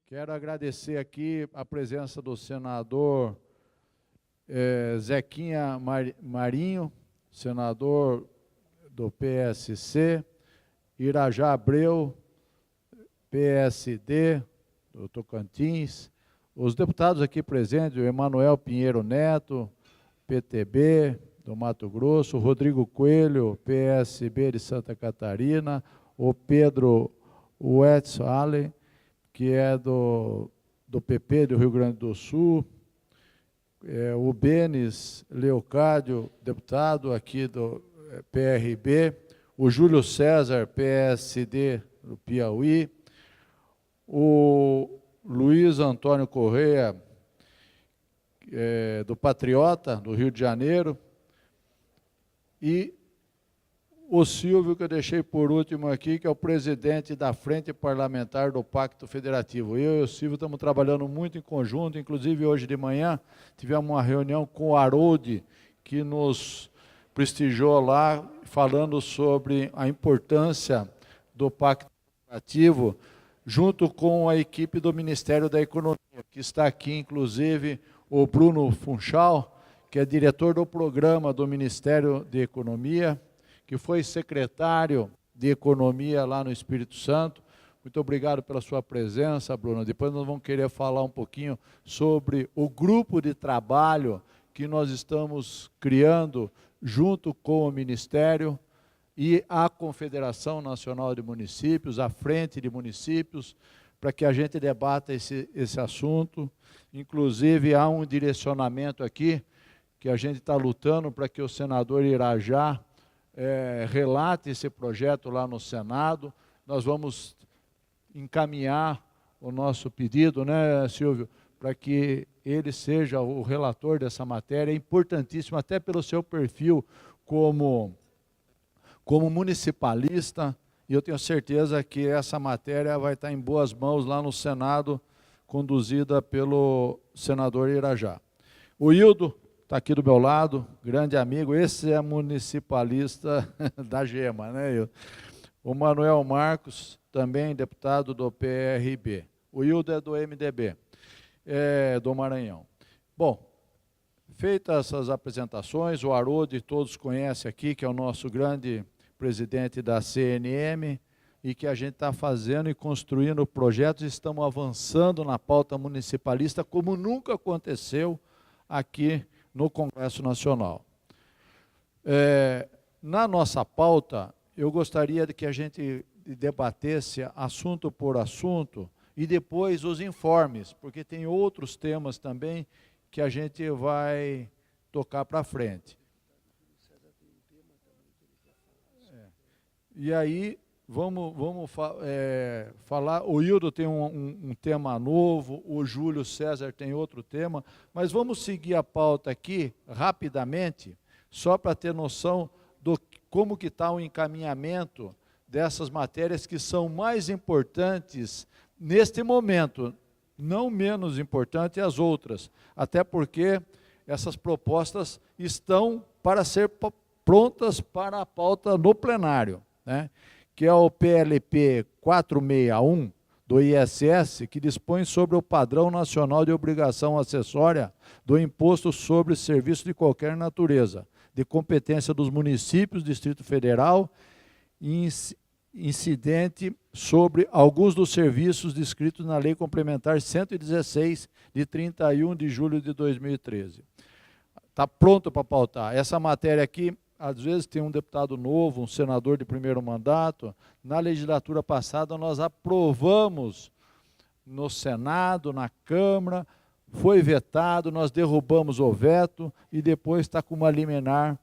Quero agradecer aqui a presença do senador Zequinha Marinho, senador do PSC, Irajá Abreu, PSD, do Tocantins, os deputados aqui presentes, o Emanuel Pinheiro Neto, PTB, do Mato Grosso, o Rodrigo Coelho, PSB de Santa Catarina, o Pedro Wetzel, que é do PP do Rio Grande do Sul, o Benes Leocádio, deputado aqui do PRB, o Júlio César, PSD do Piauí, o Luiz Antônio Correia, do Patriota, do Rio de Janeiro, e o Silvio, que eu deixei por último aqui, que é o presidente da Frente Parlamentar do Pacto Federativo. Eu e o Silvio estamos trabalhando muito em conjunto, inclusive hoje de manhã tivemos uma reunião com o Haroldo, que nos prestigiou lá, falando sobre a importância do Pacto Federativo, junto com a equipe do Ministério da Economia, que está aqui, inclusive, o Bruno Funchal, que é diretor do programa do Ministério da Economia, que foi secretário de Economia lá no Espírito Santo. Muito obrigado pela sua presença, Bruno. Depois nós vamos querer falar um pouquinho sobre o grupo de trabalho que nós estamos criando junto com o Ministério e a Confederação Nacional de Municípios, a Frente de Municípios, para que a gente debata esse assunto. Inclusive, há um direcionamento aqui, que a gente está lutando para que o senador Irajá relate esse projeto lá no Senado. Nós vamos encaminhar o nosso pedido, né, Silvio, para que ele seja o relator dessa matéria. É importantíssimo, até pelo seu perfil como municipalista, e eu tenho certeza que essa matéria vai estar em boas mãos lá no Senado, conduzida pelo senador Irajá. O Hildo está aqui do meu lado, grande amigo, esse é municipalista da Gema, né? O Manuel Marcos, também deputado do PRB. O Hildo é do MDB, do Maranhão. Bom, feitas essas apresentações, o Haroldo, todos conhecem aqui, que é o nosso grande presidente da CNM, e que a gente está fazendo e construindo projetos, estamos avançando na pauta municipalista, como nunca aconteceu aqui no Congresso Nacional. Na nossa pauta, eu gostaria de que a gente debatesse assunto por assunto e depois os informes, porque tem outros temas também que a gente vai tocar para frente. E aí, vamos falar, o Hildo tem um tema novo, o Júlio César tem outro tema, mas vamos seguir a pauta aqui, rapidamente, só para ter noção do como que está o encaminhamento dessas matérias que são mais importantes neste momento, não menos importantes as outras, até porque essas propostas estão para ser prontas para a pauta no plenário, né? Que é o PLP 461 do ISS, que dispõe sobre o padrão nacional de obrigação acessória do imposto sobre serviço de qualquer natureza, de competência dos municípios, Distrito Federal, e incidente sobre alguns dos serviços descritos na Lei Complementar 116, de 31 de julho de 2013. Está pronto para pautar. Essa matéria aqui, às vezes tem um deputado novo, um senador de primeiro mandato. Na legislatura passada nós aprovamos no Senado, na Câmara, foi vetado, nós derrubamos o veto e depois está com uma liminar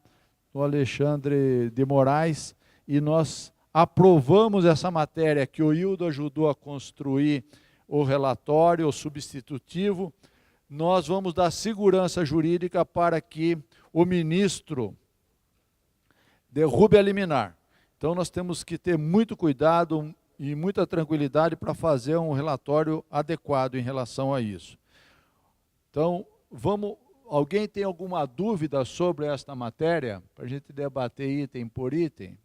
do Alexandre de Moraes e nós aprovamos essa matéria que o Hildo ajudou a construir o relatório, o substitutivo. Nós vamos dar segurança jurídica para que o ministro derrube a liminar. Então, nós temos que ter muito cuidado e muita tranquilidade para fazer um relatório adequado em relação a isso. Então, vamos Alguém tem alguma dúvida sobre esta matéria? Para a gente debater item por item.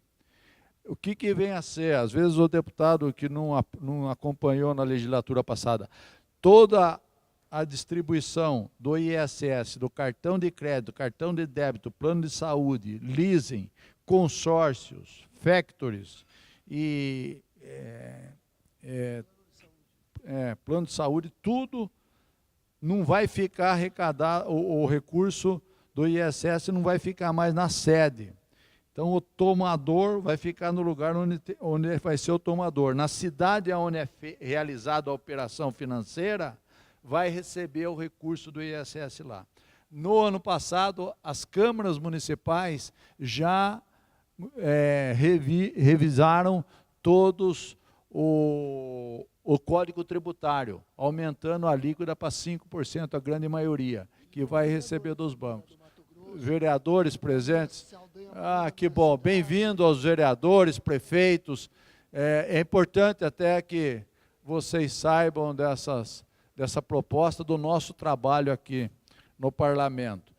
O que vem a ser? Às vezes o deputado que não acompanhou na legislatura passada, toda a distribuição do ISS, do cartão de crédito, cartão de débito, plano de saúde, leasing, consórcios, factories e plano de saúde, tudo não vai ficar arrecadado, o recurso do ISS não vai ficar mais na sede. Então, o tomador vai ficar no lugar onde vai ser o tomador. Na cidade onde é realizada a operação financeira, vai receber o recurso do ISS lá. No ano passado, as câmaras municipais já revisaram todos o Código Tributário, aumentando a alíquota para 5%, a grande maioria, que vai receber dos bancos. Vereadores presentes, que bom, bem-vindo aos vereadores, prefeitos. É importante até que vocês saibam dessa proposta do nosso trabalho aqui no parlamento.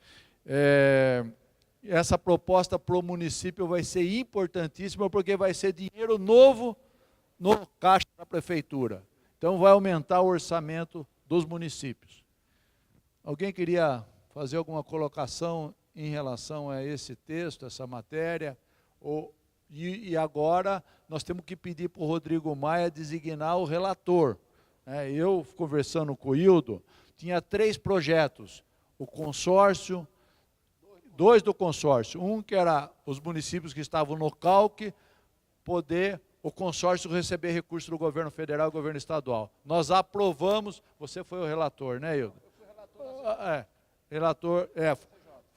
Essa proposta para o município vai ser importantíssima, porque vai ser dinheiro novo no caixa da prefeitura. Então, vai aumentar o orçamento dos municípios. Alguém queria fazer alguma colocação em relação a esse texto, essa matéria? E agora, nós temos que pedir para o Rodrigo Maia designar o relator. Eu, conversando com o Hildo, tinha 3 projetos. O consórcio, 2 do consórcio. Um que era os municípios que estavam no CALC, o consórcio receber recurso do governo federal e do governo estadual. Nós aprovamos, você foi o relator, né, Hildo?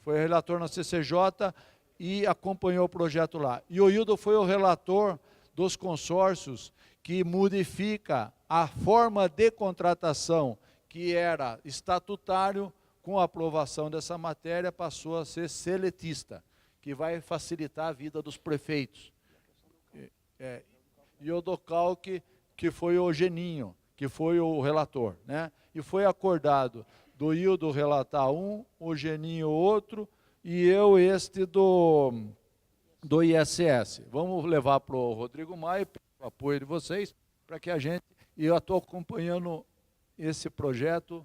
Foi relator na CCJ e acompanhou o projeto lá. E o Hildo foi o relator dos consórcios que modifica a forma de contratação, que era estatutário, com a aprovação dessa matéria, passou a ser seletista, que vai facilitar a vida dos prefeitos. E o do CALC, que foi o Geninho, que foi o relator, né? E foi acordado do Hildo relatar um, o Geninho outro, e eu do ISS. Vamos levar para o Rodrigo Maia, o apoio de vocês, para que e eu estou acompanhando esse projeto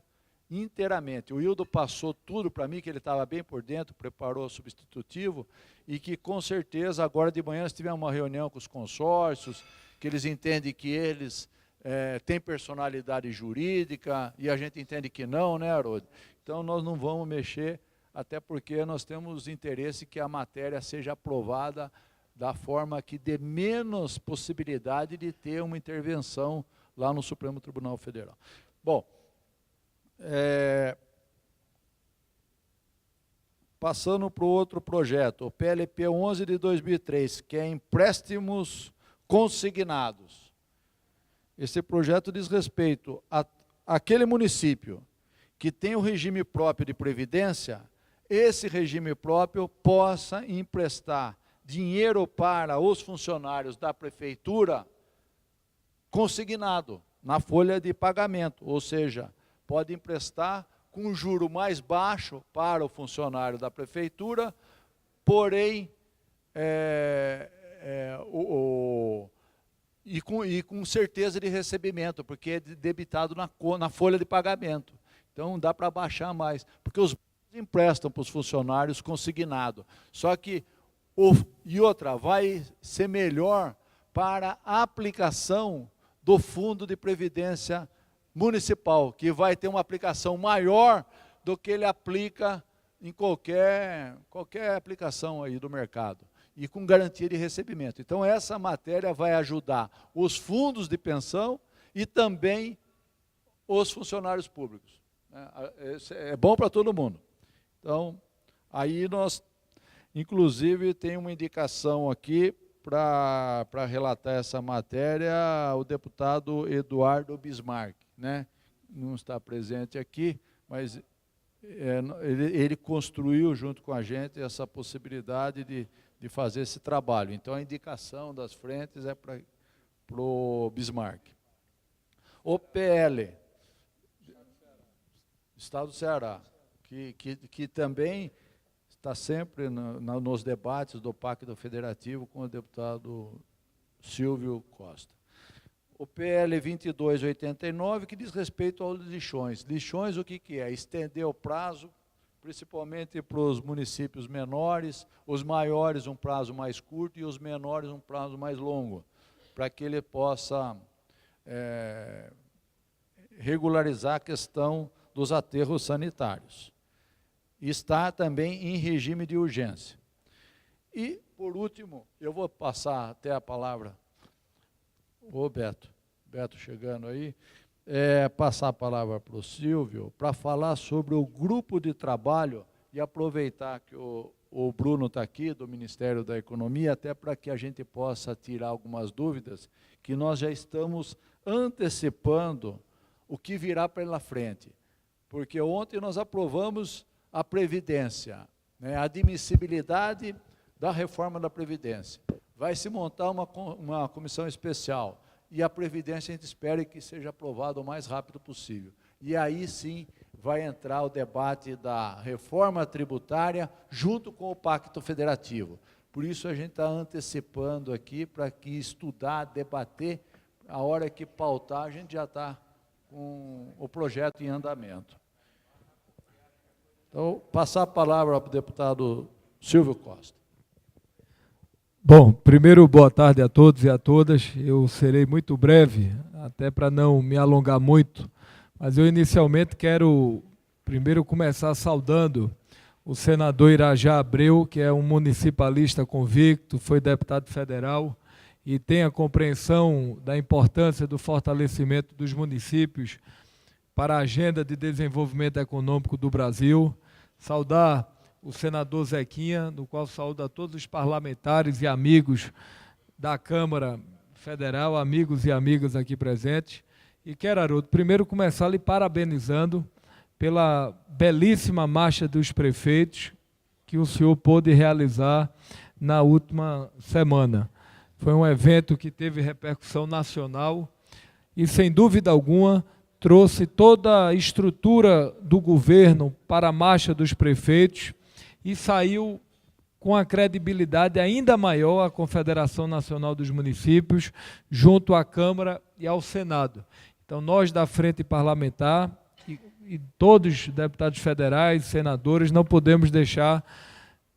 inteiramente. O Hildo passou tudo para mim, que ele estava bem por dentro, preparou o substitutivo, e que com certeza agora de manhã nós tivemos uma reunião com os consórcios, que eles entendem que eles têm personalidade jurídica, e a gente entende que não, né, Haroldo? Então nós não vamos mexer, até porque nós temos interesse que a matéria seja aprovada da forma que dê menos possibilidade de ter uma intervenção lá no Supremo Tribunal Federal. Bom, passando para o outro projeto, o PLP 11 de 2003, que é empréstimos consignados. Esse projeto diz respeito àquele município que tem o regime próprio de previdência, esse regime próprio possa emprestar dinheiro para os funcionários da prefeitura consignado na folha de pagamento, ou seja, pode emprestar com juro mais baixo para o funcionário da prefeitura, porém, e com certeza de recebimento, porque é debitado na folha de pagamento. Então, dá para baixar mais, porque os bancos emprestam para os funcionários consignado. Só que, vai ser melhor para a aplicação do Fundo de Previdência Municipal, que vai ter uma aplicação maior do que ele aplica em qualquer aplicação aí do mercado, e com garantia de recebimento. Então, essa matéria vai ajudar os fundos de pensão e também os funcionários públicos. É bom para todo mundo. Então, aí nós, inclusive, tem uma indicação aqui para relatar essa matéria, o deputado Eduardo Bismarck, né? Não está presente aqui, mas ele construiu junto com a gente essa possibilidade de fazer esse trabalho. Então, a indicação das frentes é para o Bismarck. O PL, Estado do Ceará, que também está sempre nos debates do Pacto Federativo com o deputado Silvio Costa. O PL 2289, que diz respeito aos lixões. Lixões, o que é? Estender o prazo, principalmente para os municípios menores, os maiores um prazo mais curto e os menores um prazo mais longo, para que ele possa regularizar a questão dos aterros sanitários. Está também em regime de urgência. E, por último, eu vou passar até a palavra, ô Beto chegando aí, passar a palavra para o Silvio, para falar sobre o grupo de trabalho, e aproveitar que o Bruno está aqui, do Ministério da Economia, até para que a gente possa tirar algumas dúvidas, que nós já estamos antecipando o que virá pela frente. Porque ontem nós aprovamos a Previdência, a admissibilidade da reforma da Previdência. Vai se montar uma comissão especial, e a Previdência a gente espera que seja aprovada o mais rápido possível. E aí sim vai entrar o debate da reforma tributária junto com o Pacto Federativo. Por isso a gente está antecipando aqui para que estudar, debater, a hora que pautar a gente já está com o projeto em andamento. Então, passar a palavra para o deputado Silvio Costa. Bom, primeiro, boa tarde a todos e a todas. Eu serei muito breve, até para não me alongar muito, mas eu inicialmente quero primeiro começar saudando o senador Irajá Abreu, que é um municipalista convicto, foi deputado federal e tem a compreensão da importância do fortalecimento dos municípios para a agenda de desenvolvimento econômico do Brasil. Saudar o senador Zequinha, no qual saúdo a todos os parlamentares e amigos da Câmara Federal, amigos e amigas aqui presentes. E quero, Haroldo, primeiro começar lhe parabenizando pela belíssima marcha dos prefeitos que o senhor pôde realizar na última semana. Foi um evento que teve repercussão nacional e, sem dúvida alguma, trouxe toda a estrutura do governo para a marcha dos prefeitos e saiu com a credibilidade ainda maior à Confederação Nacional dos Municípios, junto à Câmara e ao Senado. Então, nós da Frente Parlamentar e todos os deputados federais, senadores, não podemos deixar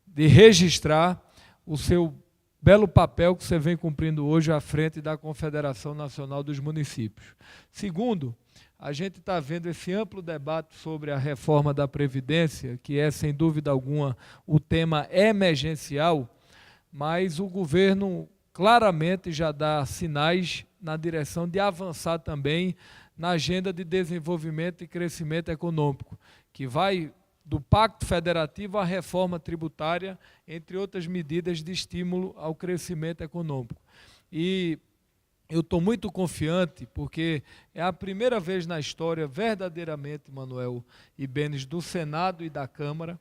de registrar o seu belo papel que você vem cumprindo hoje à frente da Confederação Nacional dos Municípios. Segundo, a gente está vendo esse amplo debate sobre a reforma da Previdência, que é, sem dúvida alguma, o tema emergencial, mas o governo claramente já dá sinais na direção de avançar também na agenda de desenvolvimento e crescimento econômico, que vai do Pacto Federativo à reforma tributária, entre outras medidas de estímulo ao crescimento econômico. E eu estou muito confiante, porque é a primeira vez na história, verdadeiramente, Manuel e Benes, do Senado e da Câmara,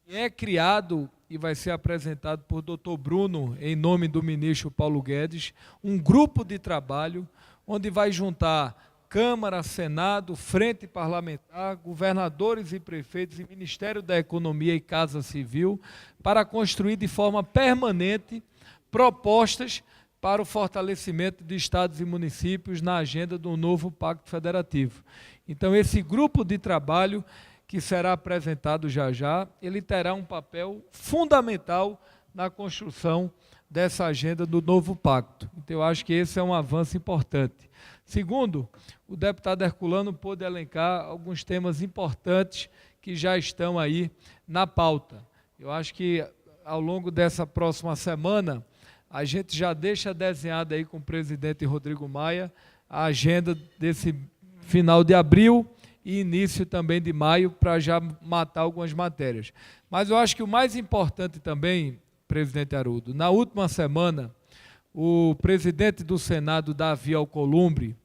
que é criado e vai ser apresentado por Dr. Bruno, em nome do ministro Paulo Guedes, um grupo de trabalho onde vai juntar Câmara, Senado, Frente Parlamentar, governadores e prefeitos e Ministério da Economia e Casa Civil, para construir de forma permanente propostas para o fortalecimento de estados e municípios na agenda do novo Pacto Federativo. Então, esse grupo de trabalho, que será apresentado já já, ele terá um papel fundamental na construção dessa agenda do novo pacto. Então, eu acho que esse é um avanço importante. Segundo, o deputado Herculano pôde elencar alguns temas importantes que já estão aí na pauta. Eu acho que, ao longo dessa próxima semana, a gente já deixa desenhada aí com o presidente Rodrigo Maia a agenda desse final de abril e início também de maio, para já matar algumas matérias. Mas eu acho que o mais importante também, presidente Haroldo, na última semana, o presidente do Senado, Davi Alcolumbre,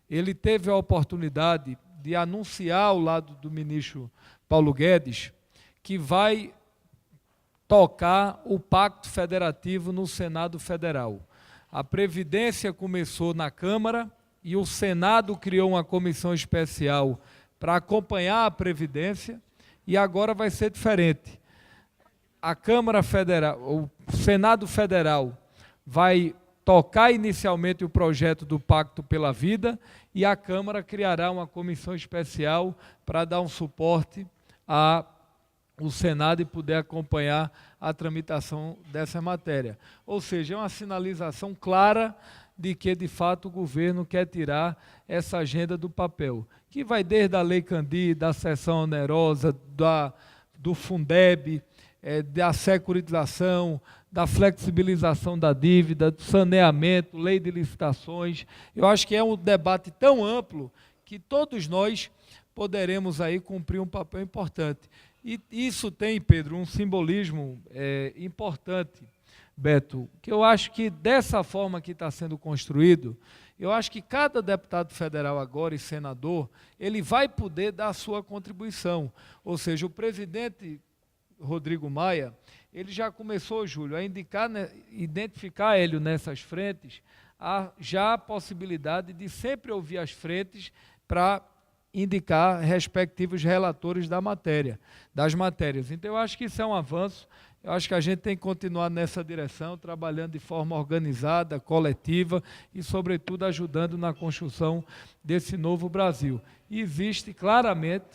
ele teve a oportunidade de anunciar ao lado do ministro Paulo Guedes que vai tocar o Pacto Federativo no Senado Federal. A Previdência começou na Câmara e o Senado criou uma comissão especial para acompanhar a Previdência, e agora vai ser diferente. A Câmara Federal, o Senado Federal vai tocar inicialmente o projeto do Pacto pela Vida e a Câmara criará uma comissão especial para dar um suporte ao Senado e poder acompanhar a tramitação dessa matéria. Ou seja, é uma sinalização clara de que, de fato, o governo quer tirar essa agenda do papel, que vai desde a Lei Candir, da cessão onerosa, do Fundeb, da securitização, da flexibilização da dívida, do saneamento, lei de licitações. Eu acho que é um debate tão amplo que todos nós poderemos aí cumprir um papel importante. E isso tem, Pedro, um simbolismo importante, Beto, que eu acho que dessa forma que está sendo construído, eu acho que cada deputado federal agora e senador, ele vai poder dar a sua contribuição. Ou seja, o presidente Rodrigo Maia, ele já começou, Júlio, a identificar, Hélio, nessas frentes, já a possibilidade de sempre ouvir as frentes para indicar respectivos relatores das matérias. Então, eu acho que isso é um avanço, eu acho que a gente tem que continuar nessa direção, trabalhando de forma organizada, coletiva e, sobretudo, ajudando na construção desse novo Brasil. E existe claramente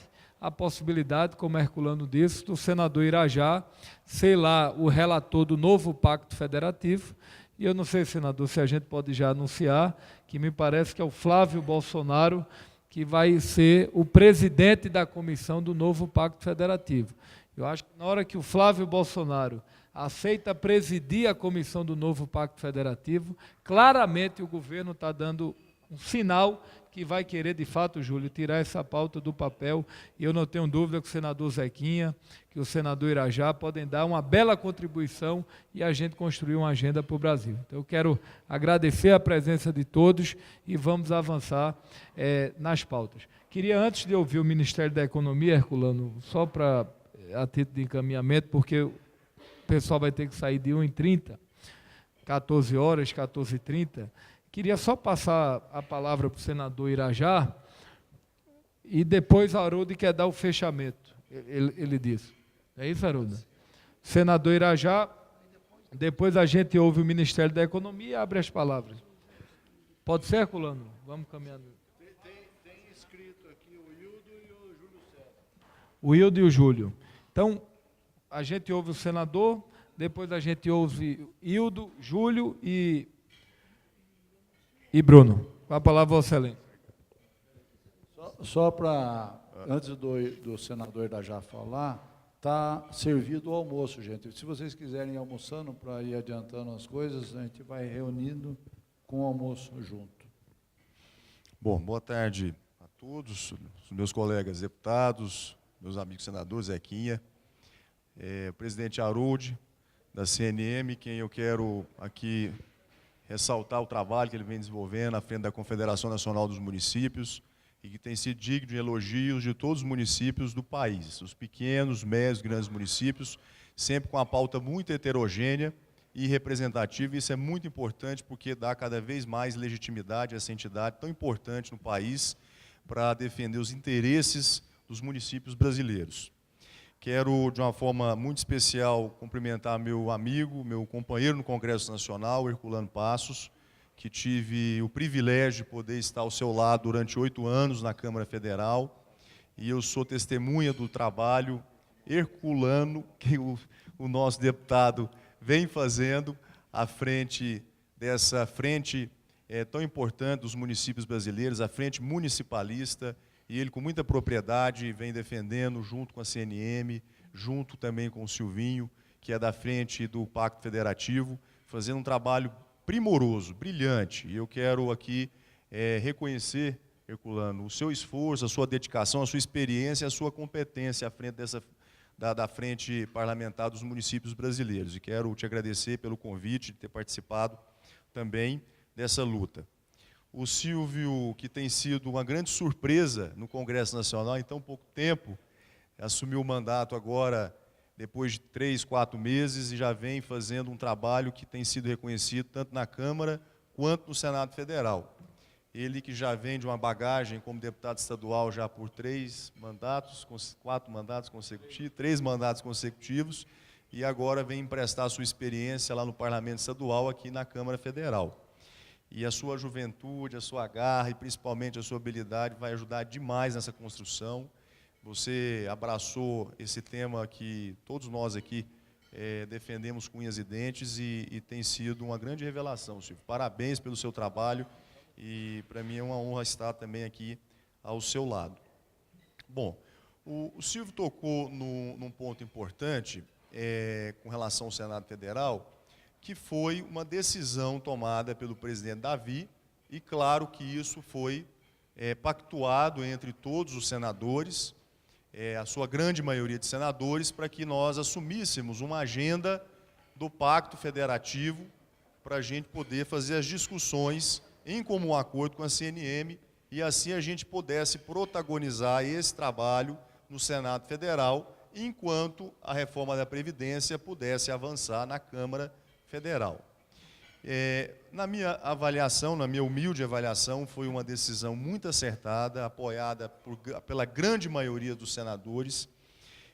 a possibilidade, como Herculano disse, do senador Irajá ser lá o relator do novo Pacto Federativo. E eu não sei, senador, se a gente pode já anunciar, que me parece que é o Flávio Bolsonaro que vai ser o presidente da comissão do novo Pacto Federativo. Eu acho que na hora que o Flávio Bolsonaro aceita presidir a comissão do novo Pacto Federativo, claramente o governo está dando um sinal que vai querer, de fato, Júlio, tirar essa pauta do papel, e eu não tenho dúvida que o senador Zequinha, que o senador Irajá podem dar uma bela contribuição e a gente construir uma agenda para o Brasil. Então, eu quero agradecer a presença de todos e vamos avançar nas pautas. Queria, antes de ouvir o Ministério da Economia, Herculano, só para a título de encaminhamento, porque o pessoal vai ter que sair de 1h30, 14 horas, 14h30, queria só passar a palavra para o senador Irajá e depois a Haroldo quer dar o fechamento, ele disse. É isso, Haroldo? Senador Irajá, depois a gente ouve o Ministério da Economia e abre as palavras. Pode ser, Herculano? Vamos caminhando. Tem escrito aqui o Hildo e o Júlio César. O Hildo e o Júlio. Então, a gente ouve o senador, depois a gente ouve Hildo, Júlio e Bruno. Com a palavra, Vossa Excelência. Só para, antes do senador Irajá falar, está servido o almoço, gente. Se vocês quiserem ir almoçando para ir adiantando as coisas, a gente vai reunindo com o almoço junto. Bom, boa tarde a todos, os meus colegas deputados, meus amigos senadores, Zequinha, presidente Haroldo, da CNM, quem eu quero aqui ressaltar o trabalho que ele vem desenvolvendo à frente da Confederação Nacional dos Municípios e que tem sido digno de elogios de todos os municípios do país, os pequenos, médios, grandes municípios, sempre com uma pauta muito heterogênea e representativa. Isso é muito importante porque dá cada vez mais legitimidade a essa entidade tão importante no país para defender os interesses dos municípios brasileiros. Quero, de uma forma muito especial, cumprimentar meu amigo, meu companheiro no Congresso Nacional, Herculano Passos, que tive o privilégio de poder estar ao seu lado durante 8 anos na Câmara Federal, e eu sou testemunha do trabalho herculano que o nosso deputado vem fazendo à frente dessa frente tão importante dos municípios brasileiros, a frente municipalista, e ele com muita propriedade vem defendendo junto com a CNM, junto também com o Silvinho, que é da frente do Pacto Federativo, fazendo um trabalho primoroso, brilhante. E eu quero aqui reconhecer, Herculano, o seu esforço, a sua dedicação, a sua experiência, a sua competência à frente da frente parlamentar dos municípios brasileiros. E quero te agradecer pelo convite de ter participado também dessa luta. O Silvio, que tem sido uma grande surpresa no Congresso Nacional em tão pouco tempo, assumiu o mandato agora depois de 3, 4 meses e já vem fazendo um trabalho que tem sido reconhecido tanto na Câmara quanto no Senado Federal. ele que já vem de uma bagagem como deputado estadual já por 3 mandatos consecutivos, e agora vem emprestar sua experiência lá no Parlamento Estadual, aqui na Câmara Federal. E a sua juventude, a sua garra e principalmente a sua habilidade vai ajudar demais nessa construção. Você abraçou esse tema que todos nós aqui defendemos com unhas e dentes e tem sido uma grande revelação, Silvio. Parabéns pelo seu trabalho e para mim é uma honra estar também aqui ao seu lado. Bom, o Silvio tocou num ponto importante com relação ao Senado Federal, que foi uma decisão tomada pelo presidente Davi, e claro que isso foi pactuado entre todos os senadores, a sua grande maioria de senadores, para que nós assumíssemos uma agenda do Pacto Federativo para a gente poder fazer as discussões em comum acordo com a CNM e assim a gente pudesse protagonizar esse trabalho no Senado Federal, enquanto a reforma da Previdência pudesse avançar na Câmara Federal. Na minha avaliação, na minha humilde avaliação, foi uma decisão muito acertada, apoiada pela grande maioria dos senadores,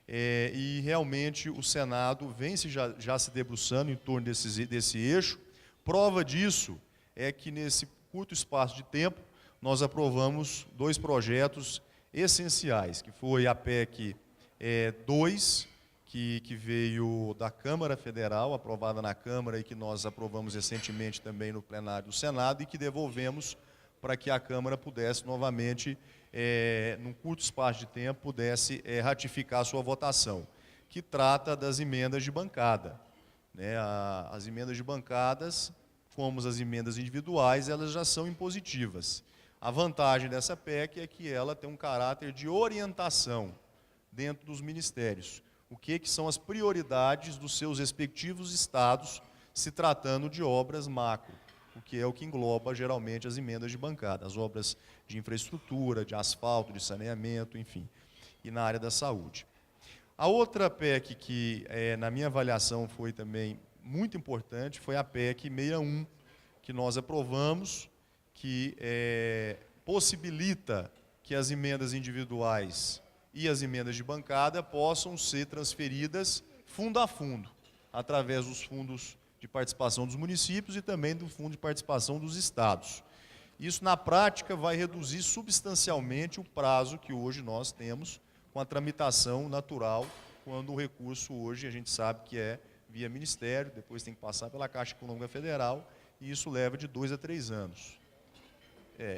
e realmente o Senado vem já se debruçando em torno desse eixo. Prova disso é que nesse curto espaço de tempo nós aprovamos 2 projetos essenciais, que foi a PEC 2, que veio da Câmara Federal, aprovada na Câmara e que nós aprovamos recentemente também no plenário do Senado e que devolvemos para que a Câmara pudesse novamente, num curto espaço de tempo, pudesse ratificar a sua votação, que trata das emendas de bancada. As emendas de bancadas, como as emendas individuais, elas já são impositivas. A vantagem dessa PEC é que ela tem um caráter de orientação dentro dos ministérios. O que são as prioridades dos seus respectivos estados, se tratando de obras macro, o que é o que engloba geralmente as emendas de bancada, as obras de infraestrutura, de asfalto, de saneamento, enfim, e na área da saúde. A outra PEC que, na minha avaliação, foi também muito importante, foi a PEC 61, que nós aprovamos, que possibilita que as emendas individuais e as emendas de bancada possam ser transferidas fundo a fundo, através dos fundos de participação dos municípios e também do fundo de participação dos estados. Isso, na prática, vai reduzir substancialmente o prazo que hoje nós temos com a tramitação natural, quando o recurso hoje a gente sabe que é via Ministério, depois tem que passar pela Caixa Econômica Federal, e isso leva de 2 a 3 anos.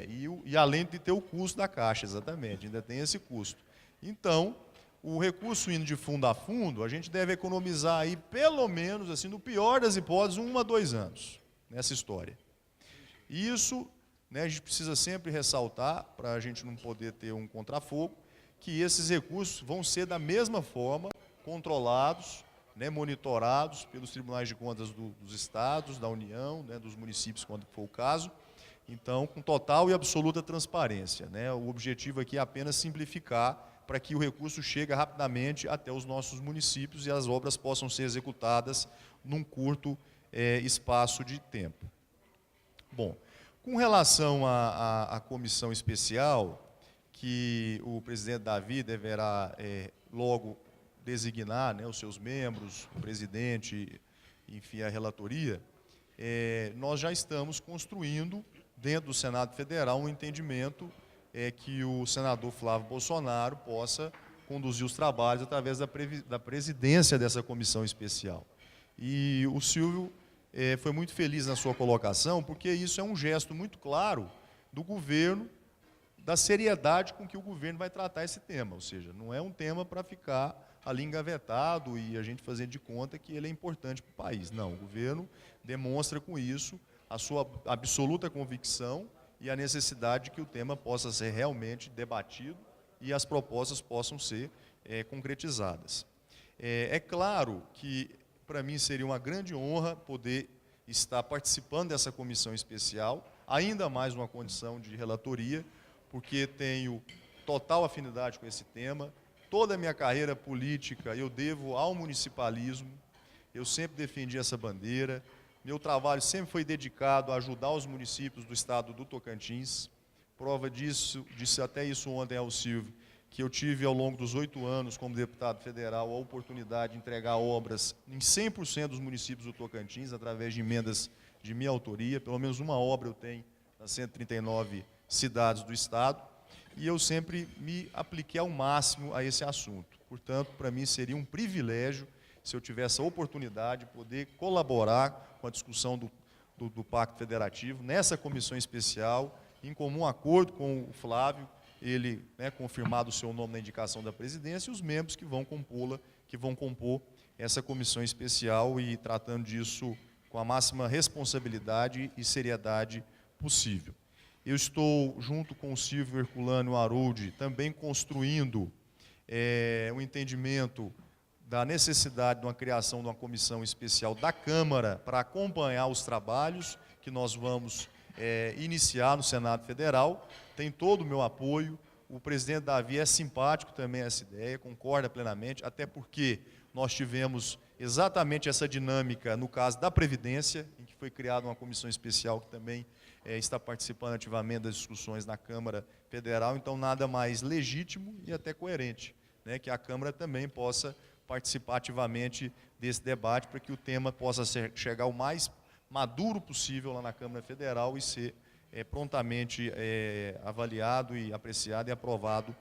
E além de ter o custo da Caixa, exatamente, ainda tem esse custo. Então, o recurso indo de fundo a fundo, a gente deve economizar aí, pelo menos, assim, no pior das hipóteses, 1 a 2 anos nessa história. E isso, a gente precisa sempre ressaltar, para a gente não poder ter um contrafogo, que esses recursos vão ser da mesma forma controlados, monitorados pelos tribunais de contas dos estados, da União, dos municípios, quando for o caso. Então, com total e absoluta transparência. O objetivo aqui é apenas simplificar para que o recurso chegue rapidamente até os nossos municípios e as obras possam ser executadas num curto espaço de tempo. Bom, com relação à comissão especial, que o presidente Davi deverá logo designar os seus membros, o presidente, enfim, a relatoria, nós já estamos construindo, dentro do Senado Federal, um entendimento que o senador Flávio Bolsonaro possa conduzir os trabalhos através da presidência dessa comissão especial. E o Silvio foi muito feliz na sua colocação, porque isso é um gesto muito claro do governo, da seriedade com que o governo vai tratar esse tema, ou seja, não é um tema para ficar ali engavetado e a gente fazendo de conta que ele é importante para o país. Não, o governo demonstra com isso a sua absoluta convicção e a necessidade de que o tema possa ser realmente debatido e as propostas possam ser concretizadas. É claro que, para mim, seria uma grande honra poder estar participando dessa comissão especial, ainda mais numa condição de relatoria, porque tenho total afinidade com esse tema. Toda a minha carreira política eu devo ao municipalismo, eu sempre defendi essa bandeira. Meu trabalho sempre foi dedicado a ajudar os municípios do estado do Tocantins. prova disso, disse até isso ontem ao Silvio, que eu tive ao longo dos 8 anos como deputado federal a oportunidade de entregar obras em 100% dos municípios do Tocantins, através de emendas de minha autoria. Pelo menos uma obra eu tenho nas 139 cidades do estado, e eu sempre me apliquei ao máximo a esse assunto. Portanto, para mim seria um privilégio, se eu tivesse a oportunidade de poder colaborar com a discussão do Pacto Federativo, nessa comissão especial, em comum acordo com o Flávio, ele, né, confirmado o seu nome na indicação da presidência, e os membros que vão compô-la, que vão compor essa comissão especial, e tratando disso com a máxima responsabilidade e seriedade possível. Eu estou, junto com o Silvio Herculano e o Harold, também construindo um entendimento da necessidade de uma criação de uma comissão especial da Câmara para acompanhar os trabalhos que nós vamos iniciar no Senado Federal. Tem todo o meu apoio. O presidente Davi é simpático também a essa ideia, concorda plenamente, até porque nós tivemos exatamente essa dinâmica no caso da Previdência, em que foi criada uma comissão especial que também está participando ativamente das discussões na Câmara Federal. Então, nada mais legítimo e até coerente, né, que a Câmara também possa participar ativamente desse debate, para que o tema possa chegar o mais maduro possível lá na Câmara Federal e ser prontamente avaliado e apreciado e aprovado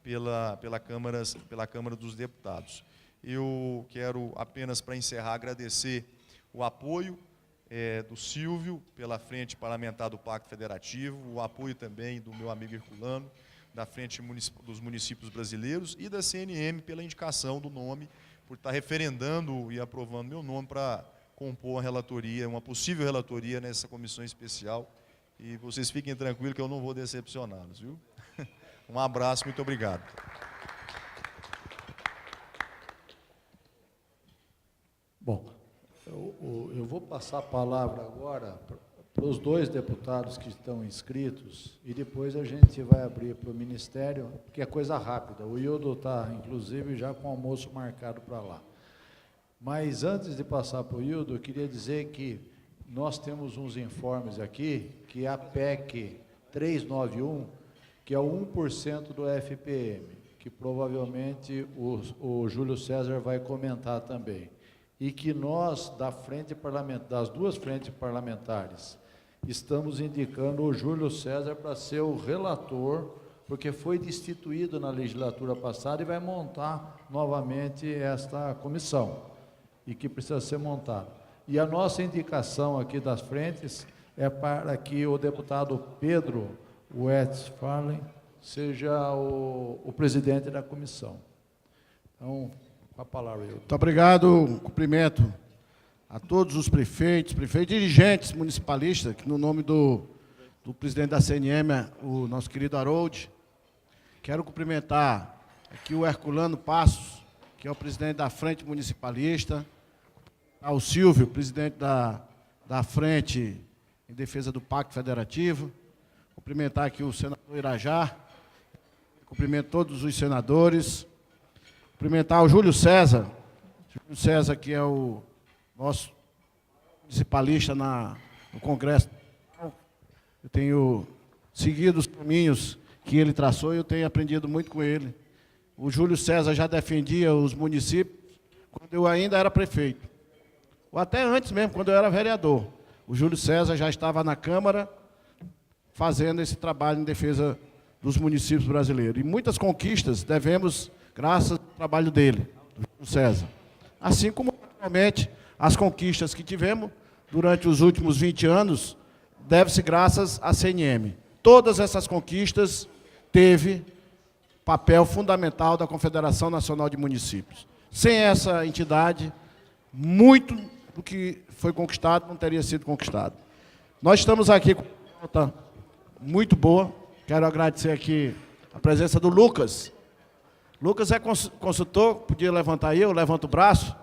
pela Câmara dos Deputados. Eu quero apenas, para encerrar, agradecer o apoio do Silvio pela Frente Parlamentar do Pacto Federativo, o apoio também do meu amigo Herculano, da Frente dos Municípios Brasileiros, e da CNM pela indicação do nome, por estar referendando e aprovando meu nome para compor a relatoria, uma possível relatoria nessa comissão especial. E vocês fiquem tranquilos que eu não vou decepcioná-los, viu? Um abraço, muito obrigado. Bom, eu vou passar a palavra agora para os 2 deputados que estão inscritos, e depois a gente vai abrir para o Ministério, que é coisa rápida. O Hildo está, inclusive, já com o almoço marcado para lá. Mas, antes de passar para o Hildo, eu queria dizer que nós temos uns informes aqui, que a PEC 391, que é o 1% do FPM, que provavelmente o Júlio César vai comentar também, e que nós, das 2 frentes parlamentares, estamos indicando o Júlio César para ser o relator, porque foi destituído na legislatura passada e vai montar novamente esta comissão, e que precisa ser montada. E a nossa indicação aqui das frentes é para que o deputado Pedro Westphalen seja o presidente da comissão. Então, com a palavra eu. Muito obrigado, cumprimento a todos os prefeitos, dirigentes municipalistas, que no nome do presidente da CNM, o nosso querido Harold, quero cumprimentar aqui o Herculano Passos, que é o presidente da Frente Municipalista, ao Silvio, presidente da Frente em Defesa do Pacto Federativo, cumprimentar aqui o senador Irajá, cumprimento todos os senadores, cumprimentar o Júlio César, que é o nosso municipalista no Congresso. Eu tenho seguido os caminhos que ele traçou e eu tenho aprendido muito com ele. O Júlio César já defendia os municípios quando eu ainda era prefeito, ou até antes mesmo, quando eu era vereador. O Júlio César já estava na Câmara fazendo esse trabalho em defesa dos municípios brasileiros. E muitas conquistas devemos, graças ao trabalho dele, do Júlio César. Assim como, realmente, as conquistas que tivemos durante os últimos 20 anos, deve-se graças à CNM. Todas essas conquistas teve papel fundamental da Confederação Nacional de Municípios. Sem essa entidade, muito do que foi conquistado não teria sido conquistado. Nós estamos aqui com uma pauta muito boa. Quero agradecer aqui a presença do Lucas. Lucas é consultor, podia levantar aí, eu levanto o braço,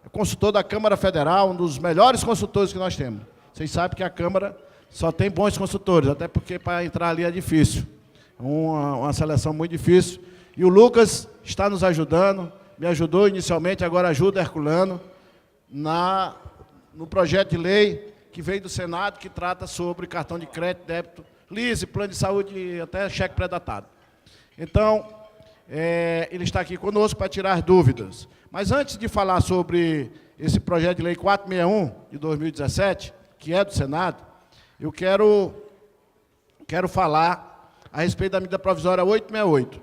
é consultor da Câmara Federal, um dos melhores consultores que nós temos. Vocês sabem que a Câmara só tem bons consultores, até porque para entrar ali é difícil. Uma seleção muito difícil. E o Lucas está nos ajudando, me ajudou inicialmente, agora ajuda Herculano, no projeto de lei que veio do Senado, que trata sobre cartão de crédito e débito LISE, plano de saúde, até cheque pré-datado. Então, ele está aqui conosco para tirar dúvidas. Mas antes de falar sobre esse projeto de lei 461 de 2017, que é do Senado, eu quero falar a respeito da medida provisória 868.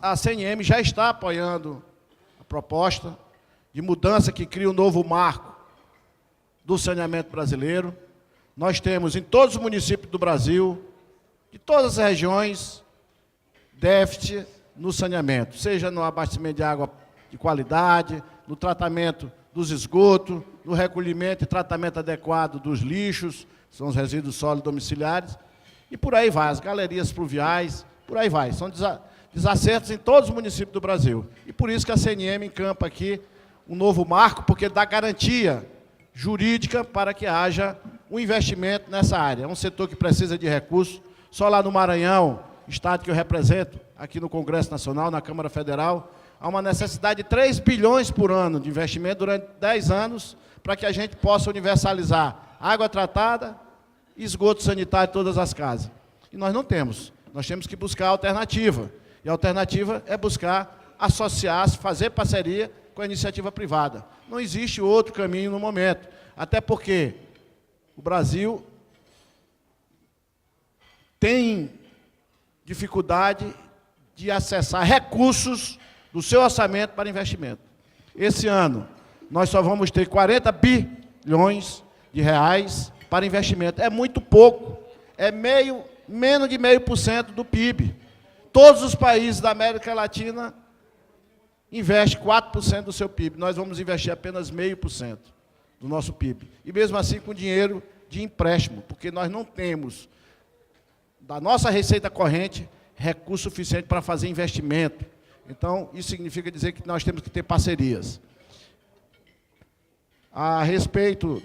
A CNM já está apoiando a proposta de mudança que cria um novo marco do saneamento brasileiro. Nós temos em todos os municípios do Brasil, de todas as regiões, déficit no saneamento, seja no abastecimento de água de qualidade, no tratamento dos esgotos, no recolhimento e tratamento adequado dos lixos, são os resíduos sólidos domiciliares, e por aí vai, as galerias pluviais, por aí vai. São desacertos em todos os municípios do Brasil. E por isso que a CNM encampa aqui um novo marco, porque dá garantia jurídica para que haja um investimento nessa área. É um setor que precisa de recursos. Só lá no Maranhão, estado que eu represento, aqui no Congresso Nacional, na Câmara Federal, há uma necessidade de 3 bilhões por ano de investimento durante 10 anos para que a gente possa universalizar água tratada e esgoto sanitário em todas as casas. E nós não temos. Nós temos que buscar alternativa. E a alternativa é buscar associar-se, fazer parceria com a iniciativa privada. Não existe outro caminho no momento. Até porque o Brasil tem dificuldade de acessar recursos do seu orçamento para investimento. Esse ano, nós só vamos ter 40 bilhões de reais para investimento. É muito pouco. É menos de 0,5% do PIB. Todos os países da América Latina investem 4% do seu PIB. Nós vamos investir apenas 0,5% do nosso PIB. E mesmo assim com dinheiro de empréstimo, porque nós não temos, da nossa receita corrente, recurso suficiente para fazer investimento. Então, isso significa dizer que nós temos que ter parcerias. A respeito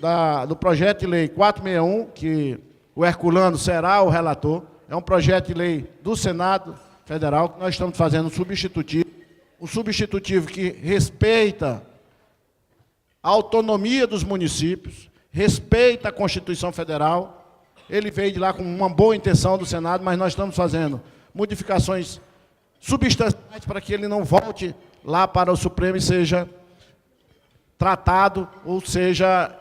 do projeto de lei 461, que o Herculano será o relator, é um projeto de lei do Senado Federal, que nós estamos fazendo um substitutivo que respeita a autonomia dos municípios, respeita a Constituição Federal. Ele veio de lá com uma boa intenção do Senado, mas nós estamos fazendo modificações substanciais para que ele não volte lá para o Supremo e seja tratado ou seja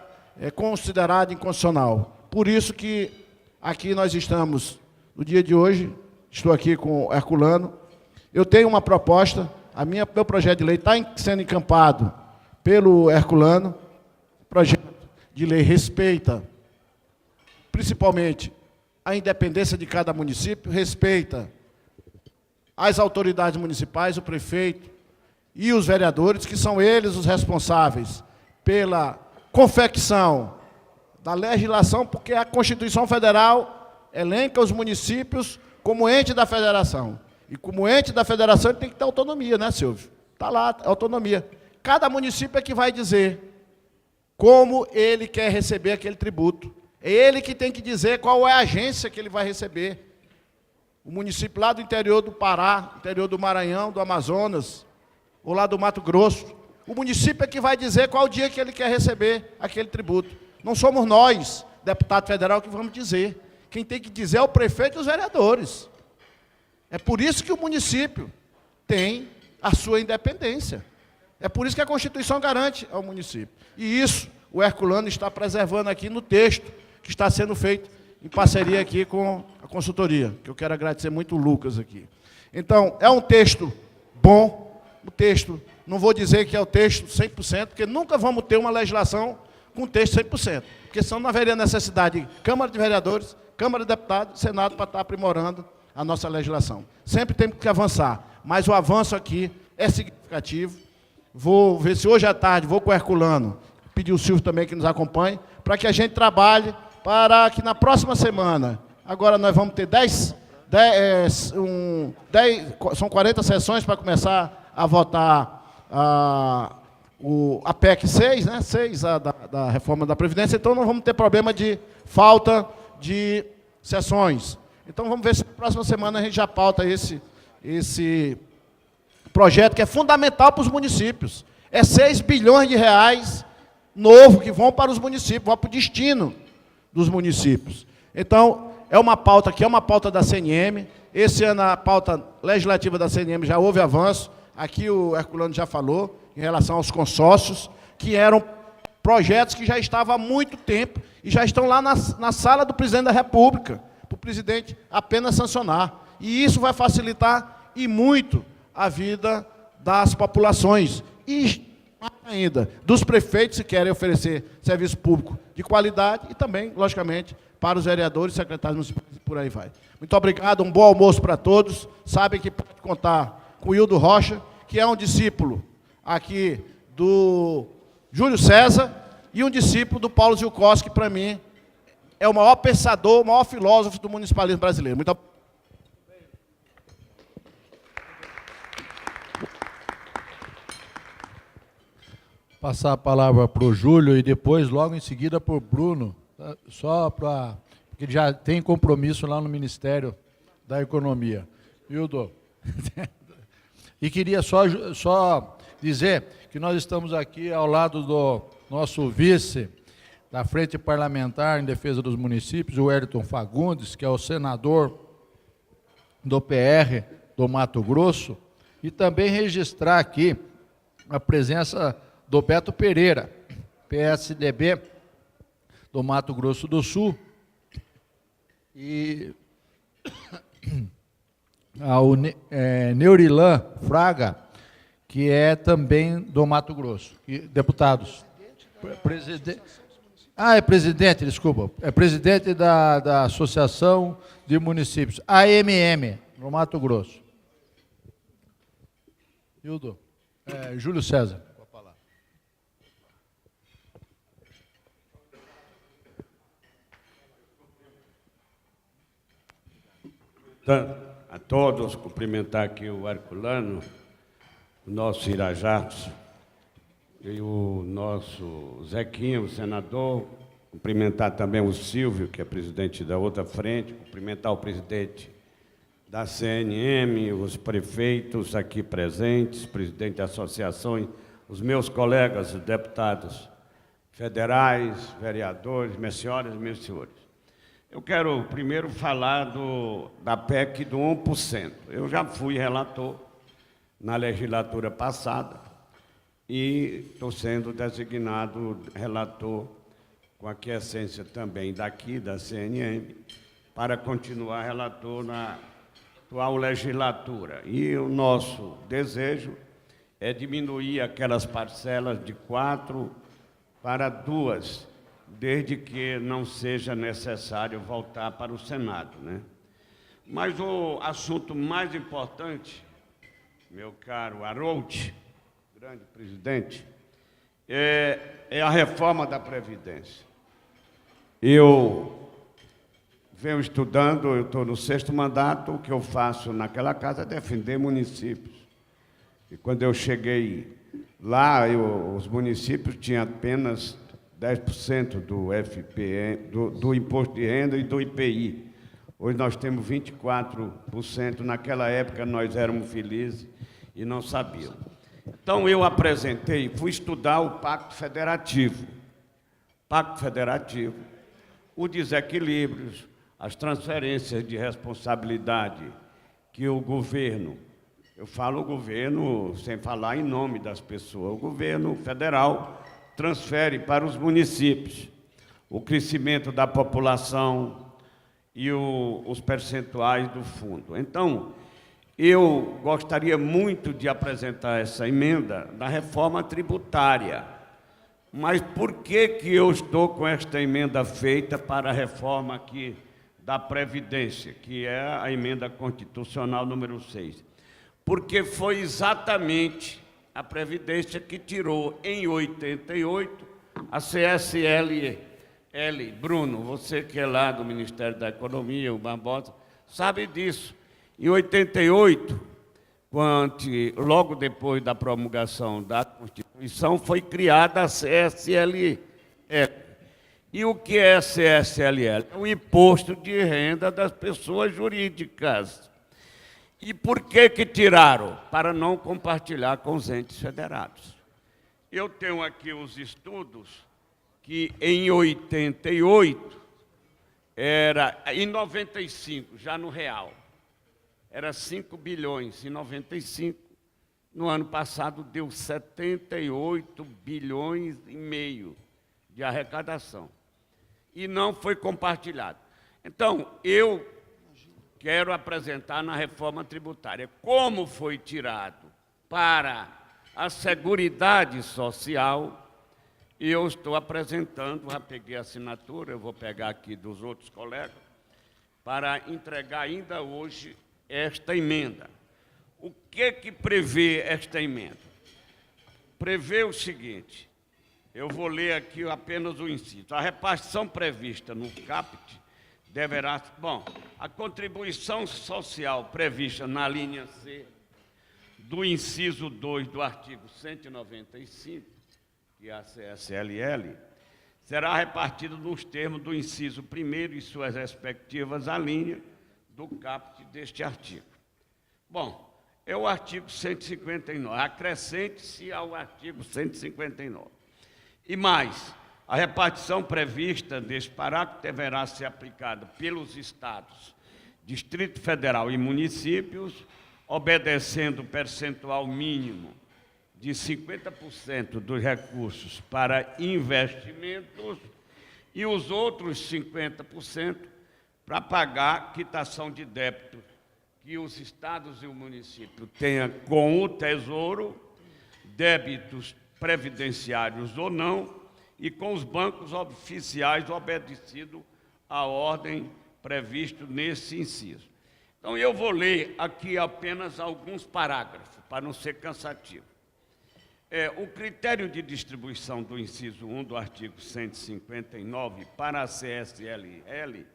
considerado inconstitucional. Por isso que aqui nós estamos, no dia de hoje, estou aqui com o Herculano, eu tenho uma proposta, meu projeto de lei está sendo encampado pelo Herculano, o projeto de lei respeita, principalmente, a independência de cada município, respeita as autoridades municipais, o prefeito e os vereadores, que são eles os responsáveis pela confecção da legislação, porque a Constituição Federal elenca os municípios como ente da federação. E como ente da federação ele tem que ter autonomia, né, Silvio? Está lá, autonomia. Cada município é que vai dizer como ele quer receber aquele tributo. É ele que tem que dizer qual é a agência que ele vai receber. O município lá do interior do Pará, interior do Maranhão, do Amazonas, ou lá do Mato Grosso, o município é que vai dizer qual o dia que ele quer receber aquele tributo. Não somos nós, deputado federal, que vamos dizer. Quem tem que dizer é o prefeito e os vereadores. É por isso que o município tem a sua independência. É por isso que a Constituição garante ao município. E isso o Herculano está preservando aqui no texto que está sendo feito em parceria aqui com a consultoria, que eu quero agradecer muito o Lucas aqui. Então, é um texto bom, o texto, não vou dizer que é o texto 100%, porque nunca vamos ter uma legislação com texto 100%, porque senão não haveria necessidade de Câmara de Vereadores, Câmara de Deputados, Senado para estar aprimorando a nossa legislação. Sempre temos que avançar, mas o avanço aqui é significativo. Vou ver se hoje à tarde vou com o Herculano, pedir o Silvio também que nos acompanhe, para que a gente trabalhe para que na próxima semana, agora nós vamos ter são 40 sessões para começar a votar a PEC 6, né? 6 da reforma da Previdência, então não vamos ter problema de falta de sessões. Então vamos ver se na próxima semana a gente já pauta esse projeto que é fundamental para os municípios. É 6 bilhões de reais novo que vão para os municípios, vão para o destino dos municípios. Então, é uma pauta que é uma pauta da CNM. Esse ano a pauta legislativa da CNM já houve avanço. Aqui o Herculano já falou em relação aos consórcios, que eram projetos que já estavam há muito tempo e já estão lá na sala do presidente da República, para o presidente apenas sancionar. E isso vai facilitar e muito a vida das populações e mais ainda dos prefeitos que querem oferecer serviço público de qualidade e também, logicamente, para os vereadores, secretários municipais e por aí vai. Muito obrigado, um bom almoço para todos. Sabem que pode contar com o Hildo Rocha, que é um discípulo aqui do Júlio César e um discípulo do Paulo Zilkowski, que para mim é o maior pensador, o maior filósofo do municipalismo brasileiro. Muito obrigado. Passar a palavra para o Júlio e depois, logo em seguida, para o Bruno, só para... porque ele já tem compromisso lá no Ministério da Economia. Hildo. E queria só dizer que nós estamos aqui ao lado do nosso vice da Frente Parlamentar em Defesa dos Municípios, o Wellington Fagundes, que é o senador do PR do Mato Grosso, e também registrar aqui a presença do Beto Pereira, PSDB do Mato Grosso do Sul, e ao Neurilan Fraga, que é também do Mato Grosso. E, deputados. Presidente. É presidente, desculpa. É presidente da Associação de Municípios, AMM, no Mato Grosso. Hildo. Júlio César. A todos, cumprimentar aqui o Herculano, o nosso Irajatos, e o nosso Zequinha, o senador, cumprimentar também o Silvio, que é presidente da outra frente, cumprimentar o presidente da CNM, os prefeitos aqui presentes, presidente da associação, os meus colegas, os deputados federais, vereadores, minhas senhoras e meus senhores. Eu quero primeiro falar da PEC do 1%. Eu já fui relator na legislatura passada e estou sendo designado relator com aquiescência também daqui, da CNM, para continuar relator na atual legislatura. E o nosso desejo é diminuir aquelas parcelas de 4 para 2, desde que não seja necessário voltar para o Senado, né? Mas o assunto mais importante, meu caro Harold, grande presidente, é a reforma da Previdência. Eu venho estudando, eu estou no 6º mandato, o que eu faço naquela casa é defender municípios. E quando eu cheguei lá, os municípios tinham apenas 10% do FPM, do Imposto de Renda e do IPI. Hoje nós temos 24%. Naquela época nós éramos felizes e não sabíamos. Então eu apresentei, fui estudar o Pacto Federativo. Pacto Federativo, os desequilíbrios, as transferências de responsabilidade que o governo, eu falo o governo sem falar em nome das pessoas, o governo federal transfere para os municípios o crescimento da população e os percentuais do fundo. Então, eu gostaria muito de apresentar essa emenda da reforma tributária. Mas por que eu estou com esta emenda feita para a reforma aqui da Previdência, que é a emenda constitucional número 6? Porque foi exatamente a Previdência que tirou, em 88, a CSLL. Bruno, você que é lá do Ministério da Economia, o Barbosa, sabe disso. Em 88, logo depois da promulgação da Constituição, foi criada a CSLL. E o que é a CSLL? É o Imposto de Renda das Pessoas Jurídicas. E por que tiraram? Para não compartilhar com os entes federados. Eu tenho aqui os estudos que, em 88, era, em 95, já no real, era 5 bilhões. Em 95, no ano passado, deu 78 bilhões e meio de arrecadação. E não foi compartilhado. Então, eu quero apresentar na reforma tributária como foi tirado para a Seguridade Social, e eu estou apresentando, já peguei a assinatura, eu vou pegar aqui dos outros colegas, para entregar ainda hoje esta emenda. O que prevê esta emenda? Prevê o seguinte, eu vou ler aqui apenas o inciso. A repartição prevista no CAPT deverá... Bom, a contribuição social prevista na linha C do inciso 2 do artigo 195, que é a CSLL, será repartida nos termos do inciso 1º e suas respectivas alíneas do caput deste artigo. Bom, é o artigo 159, acrescente-se ao artigo 159. E mais, a repartição prevista deste parágrafo deverá ser aplicada pelos Estados, Distrito Federal e municípios, obedecendo o percentual mínimo de 50% dos recursos para investimentos e os outros 50% para pagar quitação de débito que os estados e o município tenham com o Tesouro, débitos previdenciários ou não, e com os bancos oficiais obedecido à ordem prevista nesse inciso. Então, eu vou ler aqui apenas alguns parágrafos, para não ser cansativo. O critério de distribuição do inciso 1 do artigo 159 para a CSLL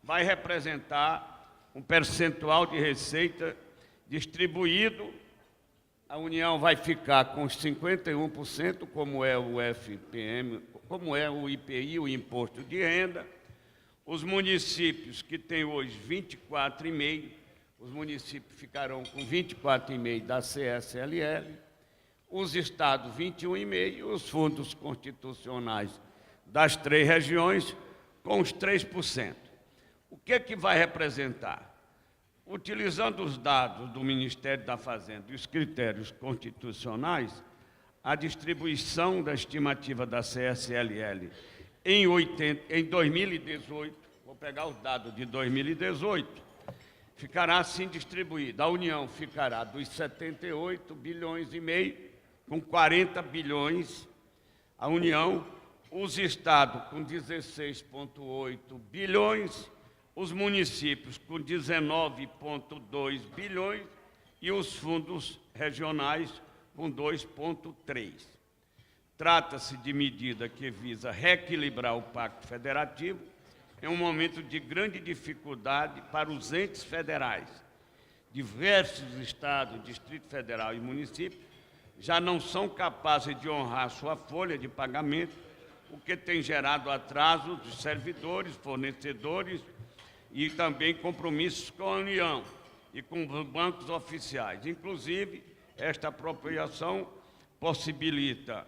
vai representar um percentual de receita distribuído. A União vai ficar com os 51%, como é o FPM, como é o IPI, o Imposto de Renda. Os municípios que têm hoje 24,5%, os municípios ficarão com 24,5% da CSLL. Os estados 21,5%, os fundos constitucionais das 3 regiões com os 3%. O que vai representar? Utilizando os dados do Ministério da Fazenda e os critérios constitucionais, a distribuição da estimativa da CSLL em 2018, vou pegar os dados de 2018, ficará assim distribuída. A União ficará dos 78 bilhões e meio, com 40 bilhões, a União, os estados com 16,8 bilhões, os municípios com 19,2 bilhões e os fundos regionais com 2,3. Trata-se de medida que visa reequilibrar o Pacto Federativo em um momento de grande dificuldade para os entes federais. Diversos estados, Distrito Federal e municípios já não são capazes de honrar sua folha de pagamento, o que tem gerado atrasos dos servidores, fornecedores e também compromissos com a União e com os bancos oficiais. Inclusive, esta apropriação possibilita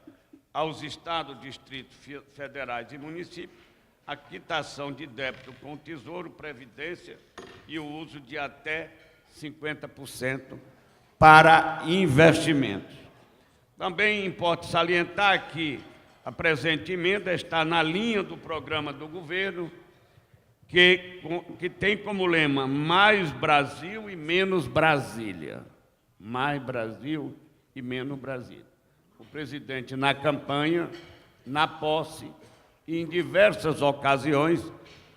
aos estados, distritos federais e municípios a quitação de débito com o Tesouro, Previdência e o uso de até 50% para investimentos. Também importa salientar que a presente emenda está na linha do programa do governo, que tem como lema mais Brasil e menos Brasília. Mais Brasil e menos Brasília. O presidente, na campanha, na posse e em diversas ocasiões,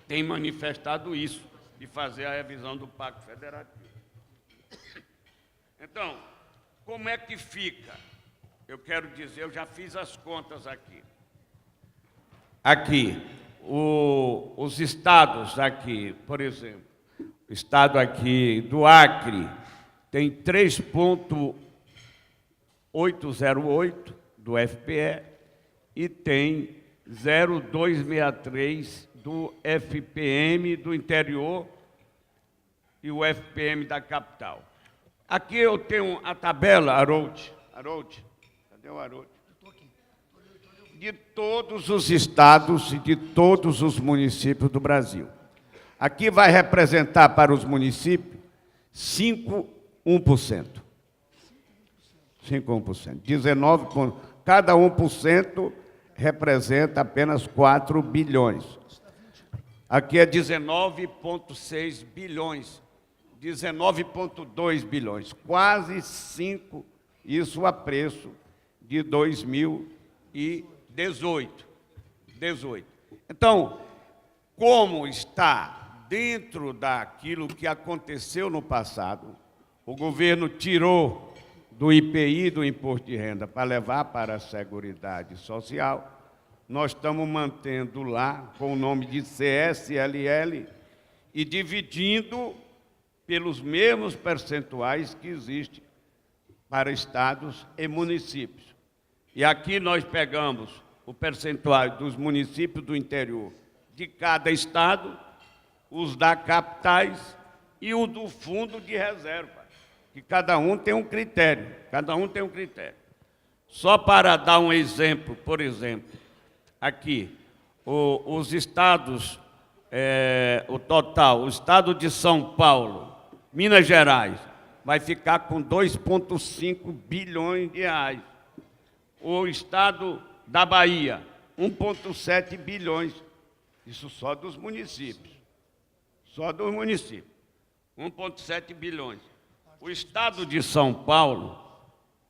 tem manifestado isso, de fazer a revisão do Pacto Federativo. Então, como é que fica? Eu quero dizer, eu já fiz as contas aqui. Aqui, os estados aqui, por exemplo, o estado aqui do Acre tem 3,808 do FPE e tem 0,263 do FPM do interior e o FPM da capital. Aqui eu tenho a tabela, Harold. Cadê o Harold? De todos os estados e de todos os municípios do Brasil. Aqui vai representar para os municípios 5,1%. 5,1%. 19, cada 1% representa apenas 4 bilhões. Aqui é 19,6 bilhões. 19,2 bilhões. Quase 5, isso a preço de 2018. Então, como está dentro daquilo que aconteceu no passado, o governo tirou do IPI, do Imposto de Renda, para levar para a Seguridade Social, nós estamos mantendo lá com o nome de CSLL e dividindo pelos mesmos percentuais que existem para estados e municípios. E aqui nós pegamos o percentual dos municípios do interior de cada estado, os da capitais e o do fundo de reserva, que cada um tem um critério, Só para dar um exemplo, por exemplo, aqui, os estados, o total, o estado de São Paulo, Minas Gerais, vai ficar com 2,5 bilhões de reais. O estado da Bahia, 1,7 bilhões. Isso só dos municípios. 1,7 bilhões. O estado de São Paulo,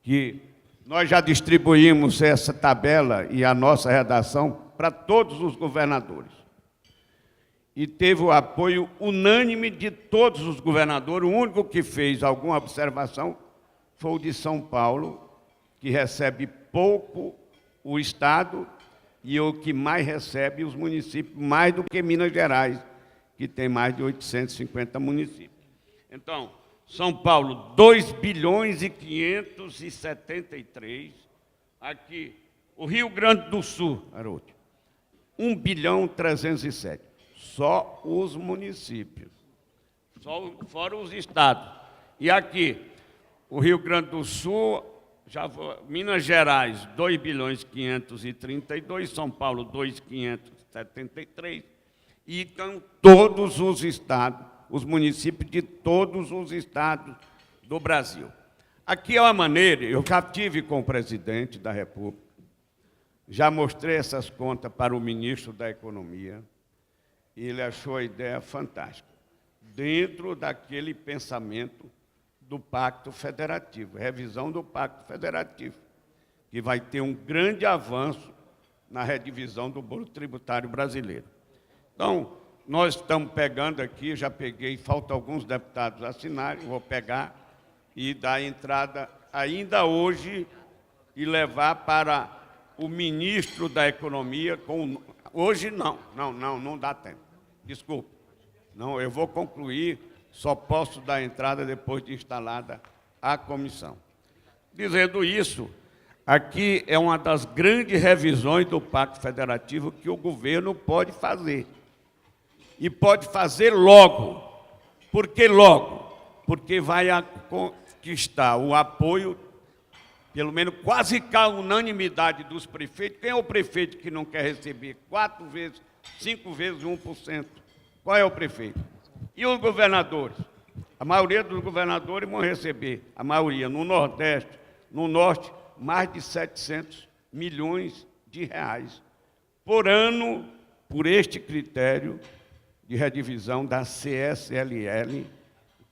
que nós já distribuímos essa tabela e a nossa redação para todos os governadores. E teve o apoio unânime de todos os governadores. O único que fez alguma observação foi o de São Paulo, que recebe pouco o estado e o que mais recebe os municípios, mais do que Minas Gerais, que tem mais de 850 municípios. Então, São Paulo, 2 bilhões e 573. Aqui, o Rio Grande do Sul, Haroldo, 1 bilhão 307. Só os municípios, fora os estados. E aqui, o Rio Grande do Sul, Minas Gerais, 2 bilhões 532, São Paulo, 2.573, e então todos os estados, os municípios de todos os estados do Brasil. Aqui é uma maneira, eu já tive com o presidente da República, já mostrei essas contas para o ministro da Economia, e ele achou a ideia fantástica, dentro daquele pensamento do Pacto Federativo, revisão do Pacto Federativo, que vai ter um grande avanço na redivisão do bolo tributário brasileiro. Então, nós estamos pegando aqui, já peguei, faltam alguns deputados assinarem, vou pegar e dar entrada ainda hoje e levar para o ministro da Economia. Hoje não dá tempo, desculpa. Não, eu vou concluir, só posso dar entrada depois de instalada a comissão. Dizendo isso, aqui é uma das grandes revisões do Pacto Federativo que o governo pode fazer. E pode fazer logo. Por que logo? Porque vai conquistar o apoio, pelo menos quase que a unanimidade dos prefeitos. Quem é o prefeito que não quer receber 4 vezes, 5 vezes 1%? Qual é o prefeito? E os governadores? A maioria dos governadores vão receber, a maioria no Nordeste, no Norte, mais de 700 milhões de reais por ano, por este critério de redivisão da CSLL,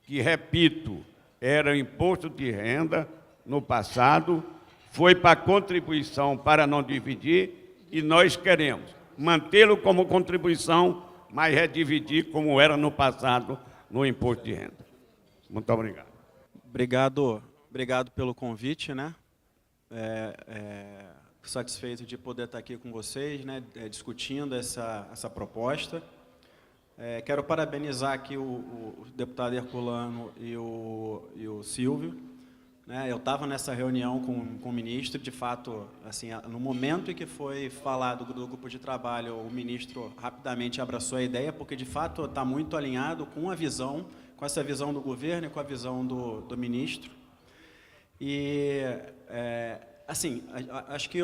que, repito, era imposto de renda no passado, foi para contribuição para não dividir, e nós queremos mantê-lo como contribuição, mas redividir como era no passado no imposto de renda. Muito obrigado. Obrigado pelo convite, né? Satisfeito de poder estar aqui com vocês, né? Discutindo essa proposta. Quero parabenizar aqui o deputado Herculano e o Silvio. Eu estava nessa reunião com o ministro, de fato, assim, no momento em que foi falado do grupo de trabalho, o ministro rapidamente abraçou a ideia, porque, de fato, está muito alinhado com essa visão do governo e com a visão do ministro. E assim, acho que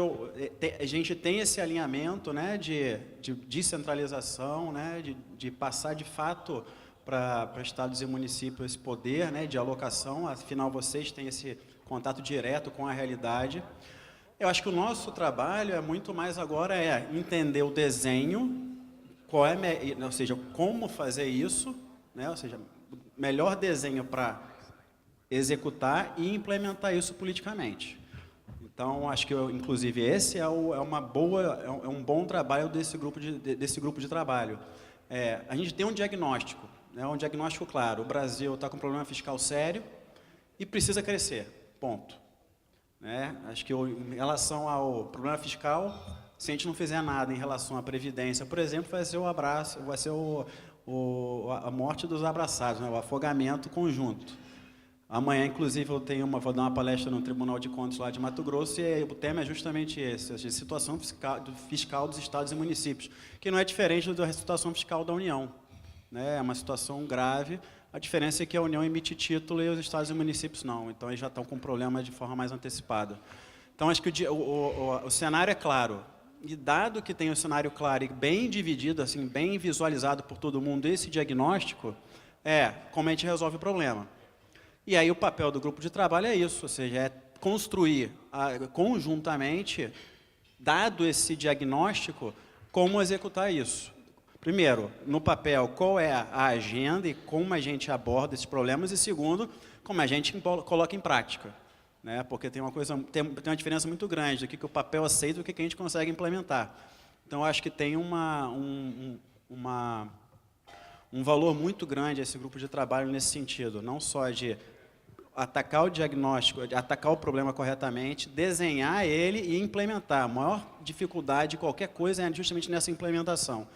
a gente tem esse alinhamento, né, de descentralização, né, de passar de fato para estados e municípios esse poder, né, de alocação, afinal vocês têm esse contato direto com a realidade. Eu acho que o nosso trabalho é muito mais agora entender o desenho, ou seja, como fazer isso, né, ou seja, melhor desenho para executar e implementar isso politicamente. Então, acho que, inclusive, esse é um bom trabalho desse grupo de trabalho. A gente tem um diagnóstico, né, um diagnóstico claro. O Brasil está com um problema fiscal sério e precisa crescer, ponto. Né? Acho que em relação ao problema fiscal, se a gente não fizer nada em relação à Previdência, por exemplo, vai ser a morte dos abraçados, né, o afogamento conjunto. Amanhã, inclusive, vou dar uma palestra no Tribunal de Contas lá de Mato Grosso e o tema é justamente esse, a situação fiscal dos estados e municípios, que não é diferente da situação fiscal da União. Né? É uma situação grave, a diferença é que a União emite título e os estados e municípios não, então eles já estão com problema de forma mais antecipada. Então, acho que o cenário é claro, e dado que tem um cenário claro e bem dividido, assim, bem visualizado por todo mundo, esse diagnóstico como a gente resolve o problema. E aí o papel do grupo de trabalho é isso, ou seja, é construir conjuntamente, dado esse diagnóstico, como executar isso. Primeiro, no papel, qual é a agenda e como a gente aborda esses problemas, e segundo, como a gente coloca em prática. Né? Porque tem uma diferença muito grande do que o papel aceita e do que a gente consegue implementar. Então, eu acho que tem um valor muito grande esse grupo de trabalho nesse sentido, não só de atacar o diagnóstico, de atacar o problema corretamente, desenhar ele e implementar. A maior dificuldade de qualquer coisa é justamente nessa implementação.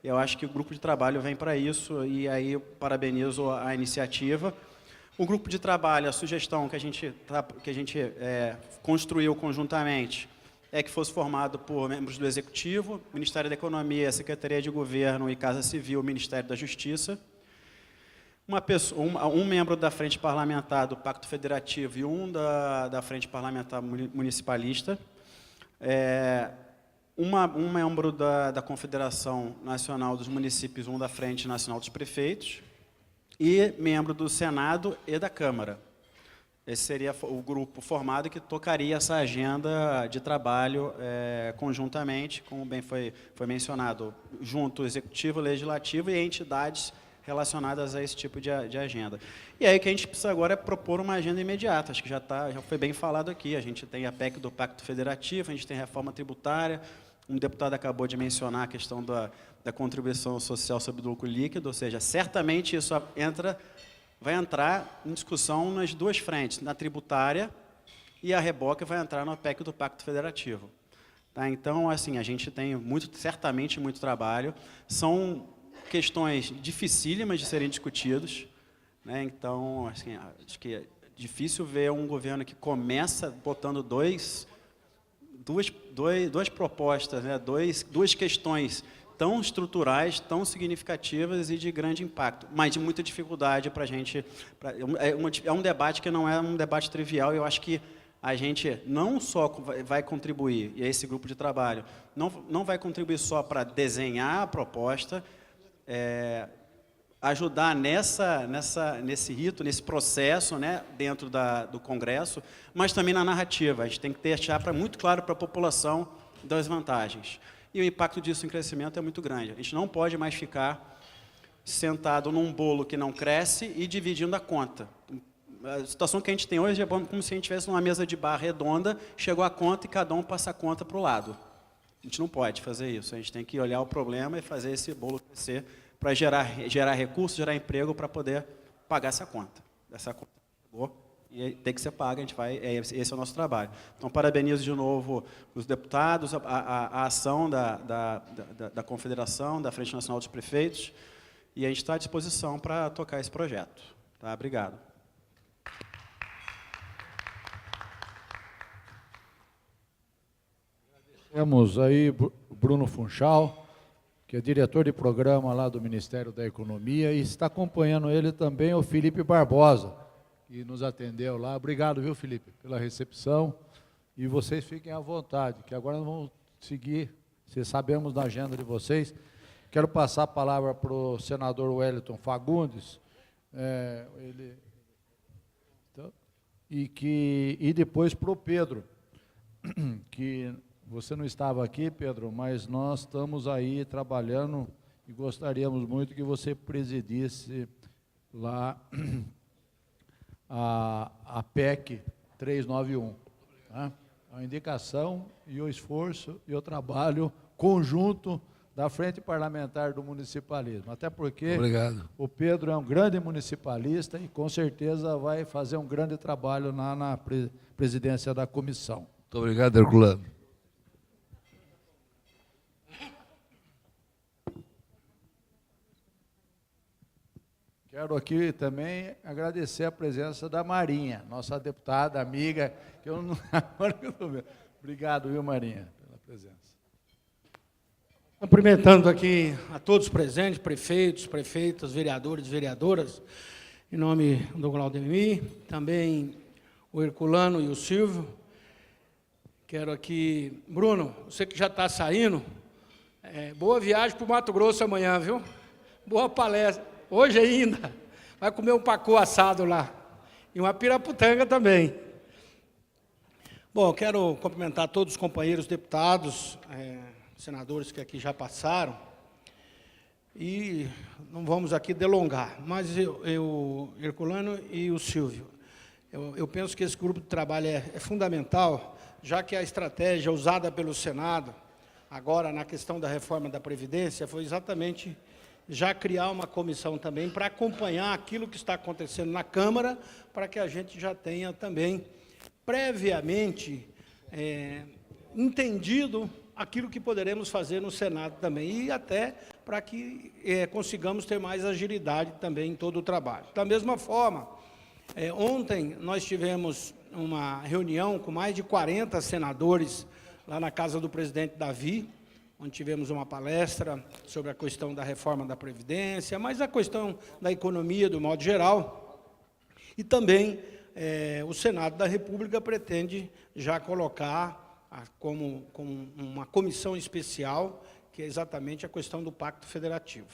Eu acho que o grupo de trabalho vem para isso, e aí eu parabenizo a iniciativa. O grupo de trabalho, a sugestão que a gente construiu conjuntamente é que fosse formado por membros do Executivo, Ministério da Economia, Secretaria de Governo e Casa Civil, Ministério da Justiça, um membro da Frente Parlamentar do Pacto Federativo e um da Frente Parlamentar Municipalista, um membro da Confederação Nacional dos Municípios, um da Frente Nacional dos Prefeitos, e membro do Senado e da Câmara. Esse seria o grupo formado que tocaria essa agenda de trabalho conjuntamente, como bem foi mencionado, junto ao Executivo, Legislativo e entidades relacionadas a esse tipo de agenda. E aí o que a gente precisa agora é propor uma agenda imediata, acho que já foi bem falado aqui, a gente tem a PEC do Pacto Federativo, a gente tem reforma tributária, um deputado acabou de mencionar a questão da contribuição social sobre o lucro líquido, ou seja, certamente isso vai entrar em discussão nas duas frentes, na tributária e a reboque vai entrar no PEC do Pacto Federativo. Tá? Então, assim, a gente tem certamente muito trabalho, são questões dificílimas de serem discutidas, né? Então, assim, acho que é difícil ver um governo que começa botando duas propostas, né? Duas questões tão estruturais, tão significativas e de grande impacto, mas de muita dificuldade para a gente. É um debate que não é um debate trivial, e eu acho que a gente não só vai contribuir, e esse grupo de trabalho, não vai contribuir só para desenhar a proposta, ajudar nesse rito, nesse processo, né, dentro do Congresso, mas também na narrativa. A gente tem que deixar muito claro para a população das vantagens. E o impacto disso em crescimento é muito grande. A gente não pode mais ficar sentado num bolo que não cresce e dividindo a conta. A situação que a gente tem hoje é como se a gente estivesse numa mesa de bar redonda, chegou a conta e cada um passa a conta para o lado. A gente não pode fazer isso, a gente tem que olhar o problema e fazer esse bolo crescer para gerar recursos, gerar emprego para poder pagar essa conta. Essa conta chegou e tem que ser paga, esse é o nosso trabalho. Então, parabenizo de novo os deputados, a ação da Confederação, da Frente Nacional dos Prefeitos, e a gente está à disposição para tocar esse projeto. Tá? Obrigado. Temos aí o Bruno Funchal, que é diretor de programa lá do Ministério da Economia, e está acompanhando ele também o Felipe Barbosa, que nos atendeu lá. Obrigado, viu, Felipe, pela recepção. e vocês fiquem à vontade, que agora nós vamos seguir, se sabemos da agenda de vocês. Quero passar a palavra para o senador Wellington Fagundes, e depois para o Pedro, que você não estava aqui, Pedro, mas nós estamos aí trabalhando e gostaríamos muito que você presidisse lá a PEC 391. Tá? A indicação e o esforço e o trabalho conjunto da Frente Parlamentar do Municipalismo. Até porque Obrigado. o Pedro é um grande municipalista e com certeza vai fazer um grande trabalho na presidência da comissão. Muito obrigado, Herculano. Quero aqui também agradecer a presença da Marinha, nossa deputada, amiga, que eu não... Agora que eu estou vendo. Obrigado, viu, Marinha, pela presença. Cumprimentando aqui a todos os presentes, prefeitos, prefeitas, vereadores, vereadoras, em nome do Claudemir, também o Herculano e o Silvio. Quero aqui, Bruno, você que já está saindo, boa viagem para o Mato Grosso amanhã, viu? Boa palestra. Hoje ainda, vai comer um pacu assado lá, e uma piraputanga também. Bom, quero cumprimentar todos os companheiros deputados, senadores que aqui já passaram, e não vamos aqui delongar, mas Herculano e o Silvio, eu penso que esse grupo de trabalho é fundamental, já que a estratégia usada pelo Senado, agora na questão da reforma da Previdência, foi exatamente já criar uma comissão também para acompanhar aquilo que está acontecendo na Câmara, para que a gente já tenha também previamente entendido aquilo que poderemos fazer no Senado também, e até para que consigamos ter mais agilidade também em todo o trabalho. Da mesma forma, ontem nós tivemos uma reunião com mais de 40 senadores lá na casa do presidente Davi, onde tivemos uma palestra sobre a questão da reforma da Previdência, mas a questão da economia, do modo geral, e também o Senado da República pretende já colocar como uma comissão especial, que é exatamente a questão do Pacto Federativo.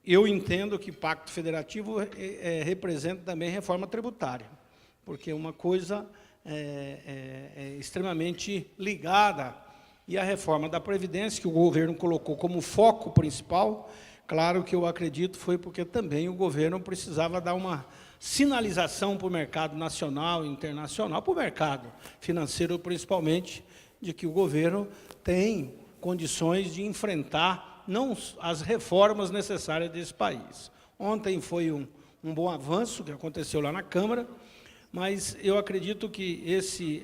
Eu entendo que Pacto Federativo representa também reforma tributária, porque uma coisa é extremamente ligada. E a reforma da Previdência, que o governo colocou como foco principal, claro que eu acredito foi porque também o governo precisava dar uma sinalização para o mercado nacional e internacional, para o mercado financeiro principalmente, de que o governo tem condições de enfrentar não as reformas necessárias desse país. Ontem foi um bom avanço que aconteceu lá na Câmara, mas eu acredito que esse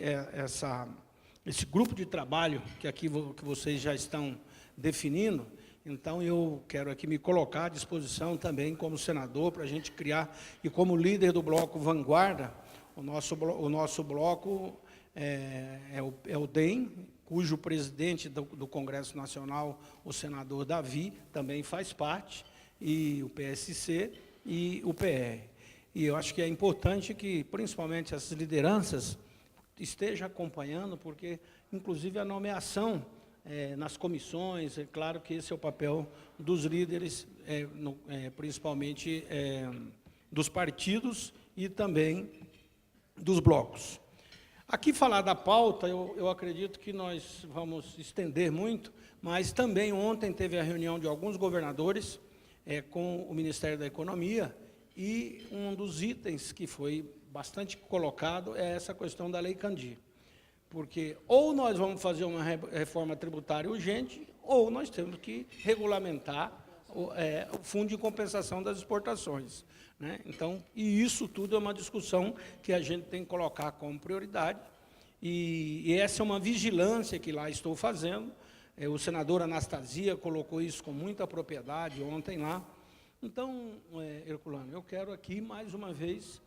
grupo de trabalho que vocês já estão definindo, então eu quero aqui me colocar à disposição também como senador para a gente criar, e como líder do bloco Vanguarda, o nosso bloco é o DEM, cujo presidente do Congresso Nacional, o senador Davi, também faz parte, e o PSC e o PR. E eu acho que é importante que, principalmente, essas lideranças esteja acompanhando, porque, inclusive, a nomeação nas comissões, é claro que esse é o papel dos líderes, principalmente dos partidos e também dos blocos. Aqui, falar da pauta, eu acredito que nós vamos estender muito, mas também ontem teve a reunião de alguns governadores com o Ministério da Economia, e um dos itens que foi bastante colocado é essa questão da Lei Candir. Porque ou nós vamos fazer uma reforma tributária urgente, ou nós temos que regulamentar o Fundo de Compensação das Exportações, né? Então, e isso tudo é uma discussão que a gente tem que colocar como prioridade, e essa é uma vigilância que lá estou fazendo. O senador Anastasia colocou isso com muita propriedade ontem lá. Então, Herculano, eu quero aqui, mais uma vez,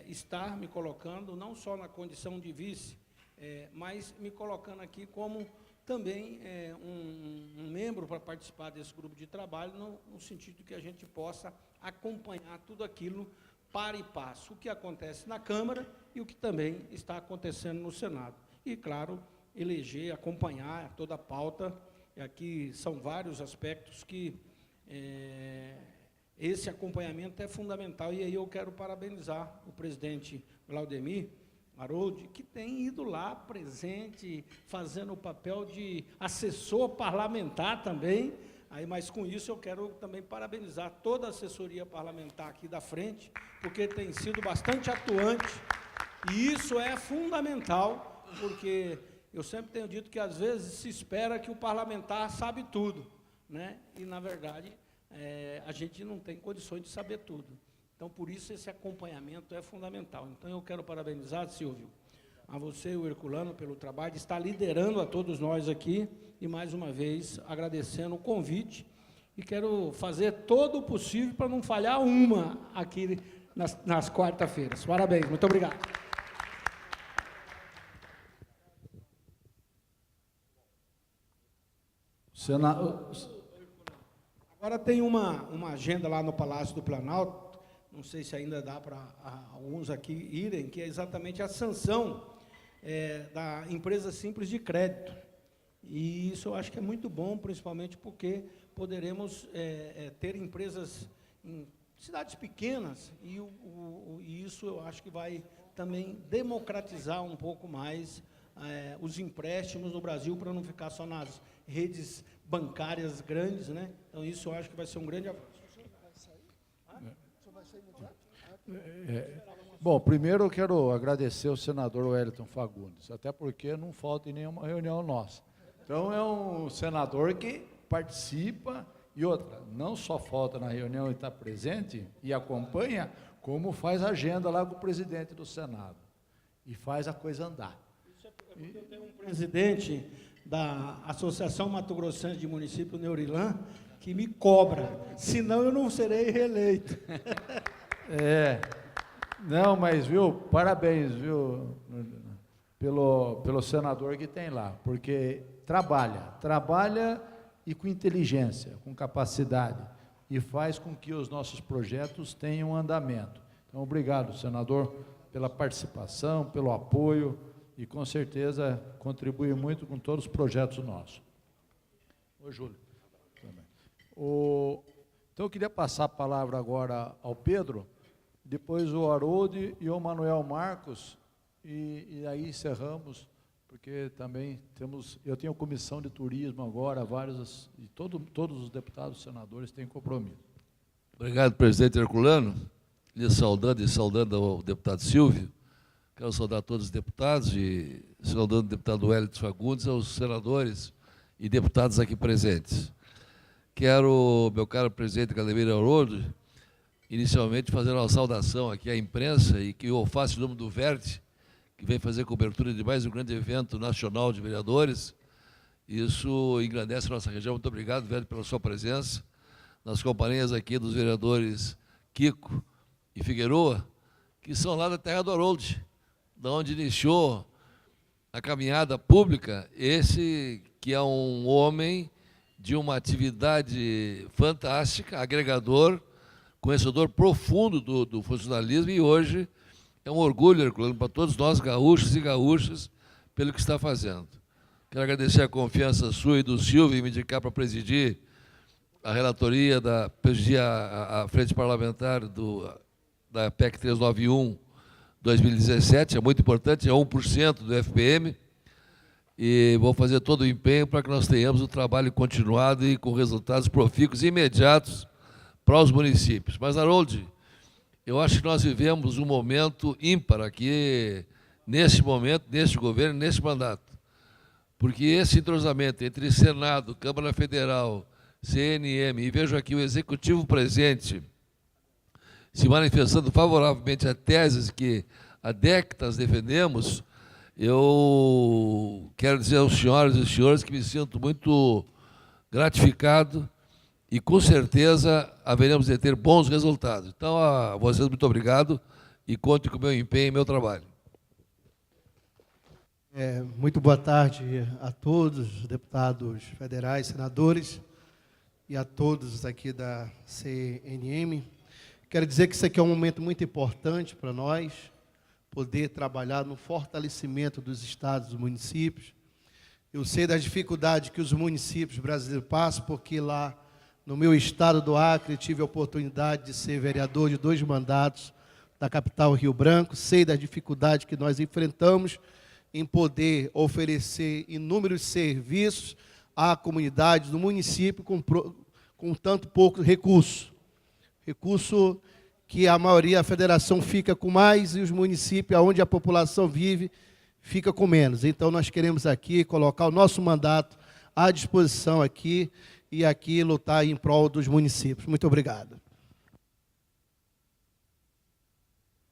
estar me colocando, não só na condição de vice, mas me colocando aqui como também um membro para participar desse grupo de trabalho, no sentido de que a gente possa acompanhar tudo aquilo para e passo o que acontece na Câmara e o que também está acontecendo no Senado. E, claro, eleger, acompanhar toda a pauta. E aqui são vários aspectos que esse acompanhamento é fundamental. E aí eu quero parabenizar o presidente Claudemir Harold, que tem ido lá presente, fazendo o papel de assessor parlamentar também. Aí, mas com isso eu quero também parabenizar toda a assessoria parlamentar aqui da frente, porque tem sido bastante atuante, e isso é fundamental, porque eu sempre tenho dito que às vezes se espera que o parlamentar sabe tudo, né? E na verdade a gente não tem condições de saber tudo. Então, por isso, esse acompanhamento é fundamental. Então, eu quero parabenizar, Silvio, a você e o Herculano pelo trabalho de estar liderando a todos nós aqui e, mais uma vez, agradecendo o convite e quero fazer todo o possível para não falhar uma aqui nas quarta-feiras. Parabéns, muito obrigado. Agora tem uma agenda lá no Palácio do Planalto, não sei se ainda dá para alguns aqui irem, que é exatamente a sanção da empresa simples de crédito. E isso eu acho que é muito bom, principalmente porque poderemos ter empresas em cidades pequenas, e isso eu acho que vai também democratizar um pouco mais os empréstimos no Brasil, para não ficar só nas redes bancárias grandes, né? Então, isso eu acho que vai ser um grande avanço. Bom, primeiro eu quero agradecer ao senador Wellington Fagundes, até porque não falta em nenhuma reunião nossa. Então, é um senador que participa e outra, não só falta na reunião e está presente e acompanha, como faz agenda lá com o presidente do Senado e faz a coisa andar. Isso é porque eu tenho um presidente da Associação Mato Grossense de Município, Neurilan, que me cobra, senão eu não serei reeleito. Não, mas, viu, parabéns, viu, pelo senador que tem lá, porque trabalha e com inteligência, com capacidade, e faz com que os nossos projetos tenham andamento. Então, obrigado, senador, pela participação, pelo apoio, e com certeza contribui muito com todos os projetos nossos. Ô, Júlio. Então, eu queria passar a palavra agora ao Pedro, depois o Harold e o Manuel Marcos, e aí encerramos, porque também eu tenho comissão de turismo agora, e todos os deputados e senadores têm compromisso. Obrigado, presidente Herculano, lhe saudando e saudando ao deputado Silvio. Quero saudar todos os deputados e saudando o deputado Wellington Fagundes, aos senadores e deputados aqui presentes. Quero, meu caro presidente Claudemir Harold, inicialmente fazer uma saudação aqui à imprensa e que eu faço em nome do Verde, que vem fazer cobertura de mais um grande evento nacional de vereadores. Isso engrandece a nossa região. Muito obrigado, Verde, pela sua presença. Nas companhias aqui dos vereadores Kiko e Figueroa, que são lá da terra do Harold, da onde iniciou a caminhada pública, esse que é um homem de uma atividade fantástica, agregador, conhecedor profundo do funcionalismo, e hoje é um orgulho, Herculano, para todos nós, gaúchos e gaúchas, pelo que está fazendo. Quero agradecer a confiança sua e do Silvio em me indicar para presidir a relatoria, presidir a frente parlamentar da PEC 391-2017, é muito importante, é 1% do FPM, e vou fazer todo o empenho para que nós tenhamos um trabalho continuado e com resultados profícuos e imediatos para os municípios. Mas, Harold, eu acho que nós vivemos um momento ímpar aqui, neste momento, neste governo, neste mandato, porque esse entrosamento entre Senado, Câmara Federal, CNM, e vejo aqui o Executivo presente, se manifestando favoravelmente a teses que há décadas defendemos, eu quero dizer aos senhoras e senhores que me sinto muito gratificado e, com certeza, haveremos de ter bons resultados. Então, a vocês, muito obrigado e conte com o meu empenho e meu trabalho. Muito boa tarde a todos, deputados federais, senadores, e a todos aqui da CNM. Quero dizer que isso aqui é um momento muito importante para nós, poder trabalhar no fortalecimento dos estados e dos municípios. Eu sei das dificuldades que os municípios brasileiros passam, porque lá no meu estado do Acre tive a oportunidade de ser vereador de 2 mandatos da capital Rio Branco. Sei das dificuldades que nós enfrentamos em poder oferecer inúmeros serviços à comunidade do município com tanto pouco recurso. Recurso que a maioria, a federação fica com mais e os municípios, onde a população vive, fica com menos. Então, nós queremos aqui colocar o nosso mandato à disposição aqui e aqui lutar em prol dos municípios. Muito obrigado.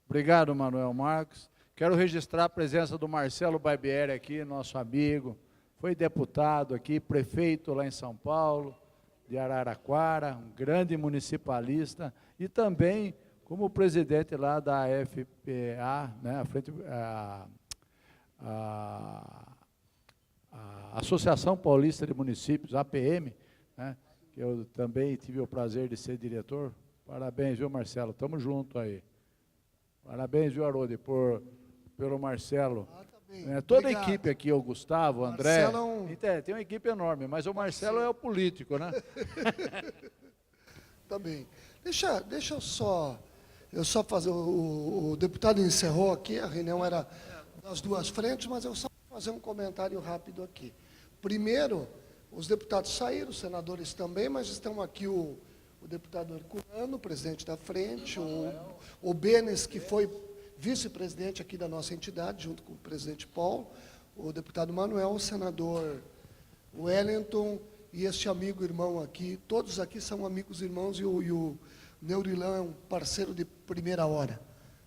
Obrigado, Manuel Marcos. Quero registrar a presença do Marcelo Barbieri aqui, nosso amigo. Foi deputado aqui, prefeito lá em São Paulo, de Araraquara, um grande municipalista, e também como presidente lá da FPA, né, a Associação Paulista de Municípios, APM, né, que eu também tive o prazer de ser diretor. Parabéns, viu, Marcelo? Estamos juntos aí. Parabéns, viu, Haroldo, pelo Marcelo. Toda a equipe aqui, o Gustavo, o André, tem uma equipe enorme, mas o Marcelo é o político, né? Também. Deixa eu só fazer, o deputado encerrou aqui, a reunião era das 2 frentes, mas eu só vou fazer um comentário rápido aqui. Primeiro, os deputados saíram, os senadores também, mas estão aqui o deputado Herculano, presidente da frente, o Benes, que foi vice-presidente aqui da nossa entidade, junto com o presidente Paulo, o deputado Manuel, o senador Wellington e este amigo irmão aqui. Todos aqui são amigos irmãos e o Neurilão é um parceiro de primeira hora,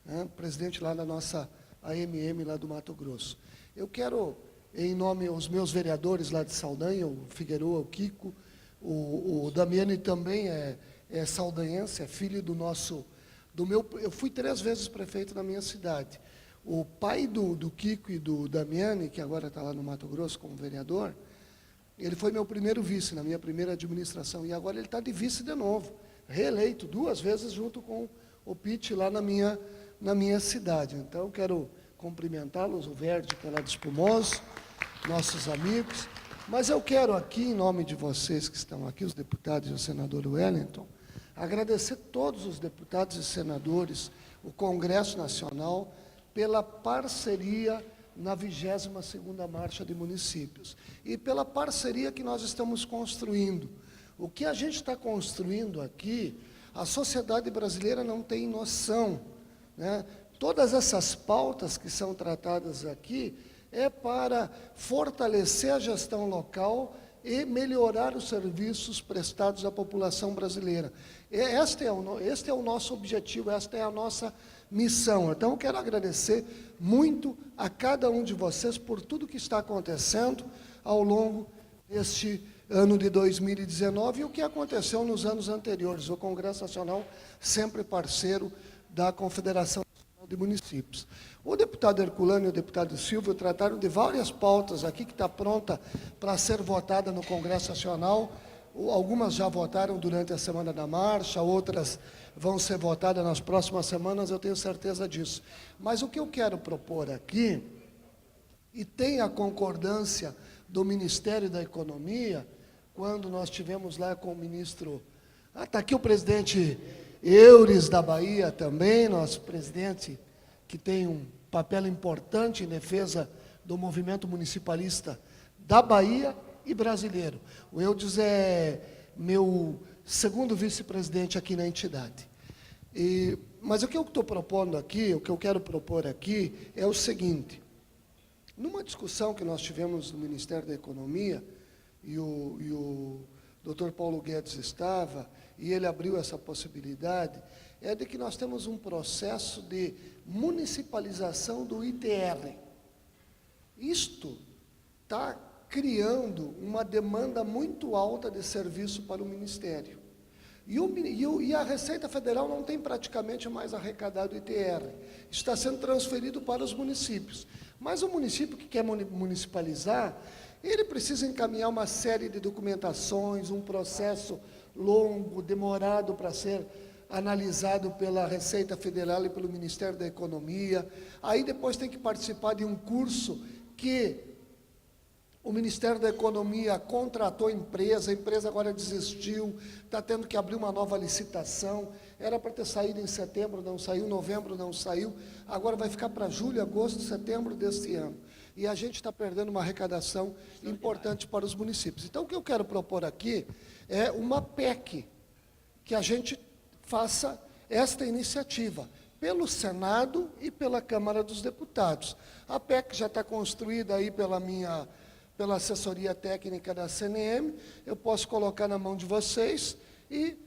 né? Presidente lá da nossa AMM, lá do Mato Grosso. Eu quero, em nome dos meus vereadores lá de Saldanha, o Figueroa, o Kiko, o Damiani também é saldanhense, é filho eu fui 3 vezes prefeito na minha cidade. O pai do Kiko e do Damiani, que agora está lá no Mato Grosso como vereador, ele foi meu primeiro vice na minha primeira administração, e agora ele está de vice de novo, reeleito 2 vezes junto com o Pitt lá na minha cidade. Então, quero cumprimentá-los, o Verde, que é lá de Espumoso, nossos amigos, mas eu quero aqui, em nome de vocês que estão aqui, os deputados e o senador Wellington, agradecer todos os deputados e senadores, o Congresso Nacional, pela parceria na 22ª Marcha de Municípios e pela parceria que nós estamos construindo. O que a gente está construindo aqui, a sociedade brasileira não tem noção, né? Todas essas pautas que são tratadas aqui é para fortalecer a gestão local e melhorar os serviços prestados à população brasileira. Este é o nosso objetivo, esta é a nossa missão. Então, eu quero agradecer muito a cada um de vocês por tudo que está acontecendo ao longo deste ano de 2019 e o que aconteceu nos anos anteriores. O Congresso Nacional sempre parceiro da Confederação Nacional de Municípios. O deputado Herculano e o deputado Silvio trataram de várias pautas aqui que está pronta para ser votada no Congresso Nacional. Algumas já votaram durante a Semana da Marcha, outras vão ser votadas nas próximas semanas, eu tenho certeza disso. Mas o que eu quero propor aqui, e tem a concordância do Ministério da Economia, quando nós tivemos lá com o ministro... está aqui o presidente Eures da Bahia também, nosso presidente, que tem um papel importante em defesa do movimento municipalista da Bahia e brasileiro. O Eudes é meu segundo vice-presidente aqui na entidade. Mas o que eu estou propondo aqui, o que eu quero propor aqui é o seguinte: numa discussão que nós tivemos no Ministério da Economia, e o Dr. Paulo Guedes estava, e ele abriu essa possibilidade, é de que nós temos um processo de municipalização do ITR. Isto está criando uma demanda muito alta de serviço para o Ministério. E a Receita Federal não tem praticamente mais arrecadado o ITR. Está sendo transferido para os municípios. Mas o município que quer municipalizar, ele precisa encaminhar uma série de documentações, um processo longo, demorado para ser analisado pela Receita Federal e pelo Ministério da Economia. Aí depois tem que participar de um curso que o Ministério da Economia contratou a empresa agora desistiu, está tendo que abrir uma nova licitação. Era para ter saído em setembro, não saiu, novembro não saiu, agora vai ficar para julho, agosto, setembro deste ano. E a gente está perdendo uma arrecadação importante para os municípios. Então, o que eu quero propor aqui é uma PEC, que a gente faça esta iniciativa, pelo Senado e pela Câmara dos Deputados. A PEC já está construída aí pela assessoria técnica da CNM, eu posso colocar na mão de vocês e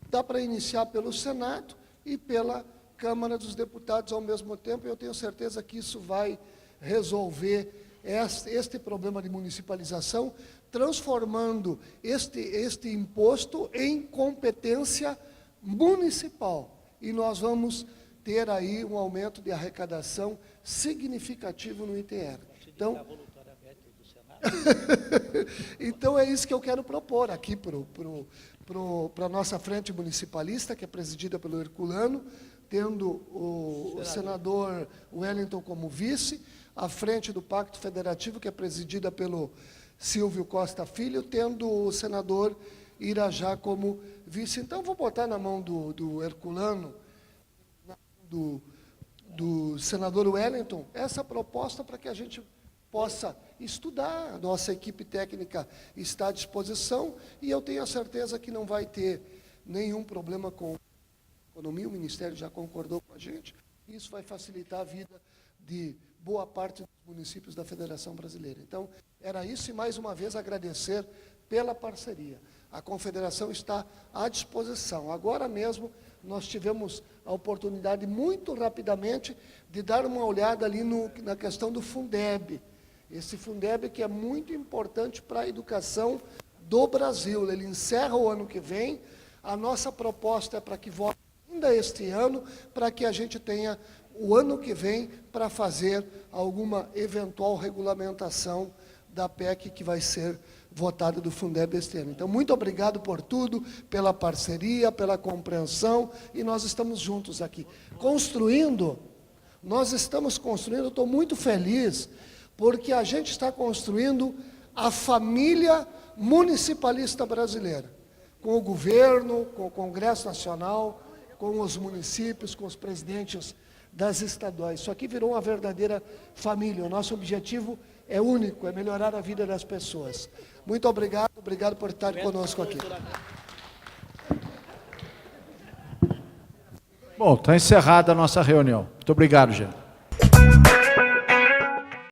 dá para iniciar pelo Senado e pela Câmara dos Deputados ao mesmo tempo. Eu tenho certeza que isso vai resolver este problema de municipalização, transformando este imposto em competência municipal. E nós vamos ter aí um aumento de arrecadação significativo no ITR. Então, então é isso que eu quero propor aqui para a nossa frente municipalista, que é presidida pelo Herculano, tendo o senador Wellington como vice, à frente do Pacto Federativo, que é presidida pelo Silvio Costa Filho, tendo o senador Irajá como vice. Então, vou botar na mão do Herculano, do senador Wellington, essa proposta para que a gente possa estudar. A nossa equipe técnica está à disposição e eu tenho a certeza que não vai ter nenhum problema com a economia, o Ministério já concordou com a gente, e isso vai facilitar a vida de boa parte dos municípios da Federação Brasileira. Então, era isso, e mais uma vez agradecer pela parceria. A Confederação está à disposição. Agora mesmo, nós tivemos a oportunidade, muito rapidamente, de dar uma olhada ali na questão do Fundeb. Esse Fundeb que é muito importante para a educação do Brasil. Ele encerra o ano que vem. A nossa proposta é para que volte ainda este ano, para que a gente tenha o ano que vem para fazer alguma eventual regulamentação da PEC que vai ser votada do Fundeb este ano. Então, muito obrigado por tudo, pela parceria, pela compreensão, e nós estamos juntos aqui. Nós estamos construindo, eu estou muito feliz, porque a gente está construindo a família municipalista brasileira, com o governo, com o Congresso Nacional, com os municípios, com os presidentes das estaduais. Isso aqui virou uma verdadeira família. O nosso objetivo é único, é melhorar a vida das pessoas. Muito obrigado, obrigado por estar conosco aqui. Bom, está encerrada a nossa reunião. Muito obrigado, gente.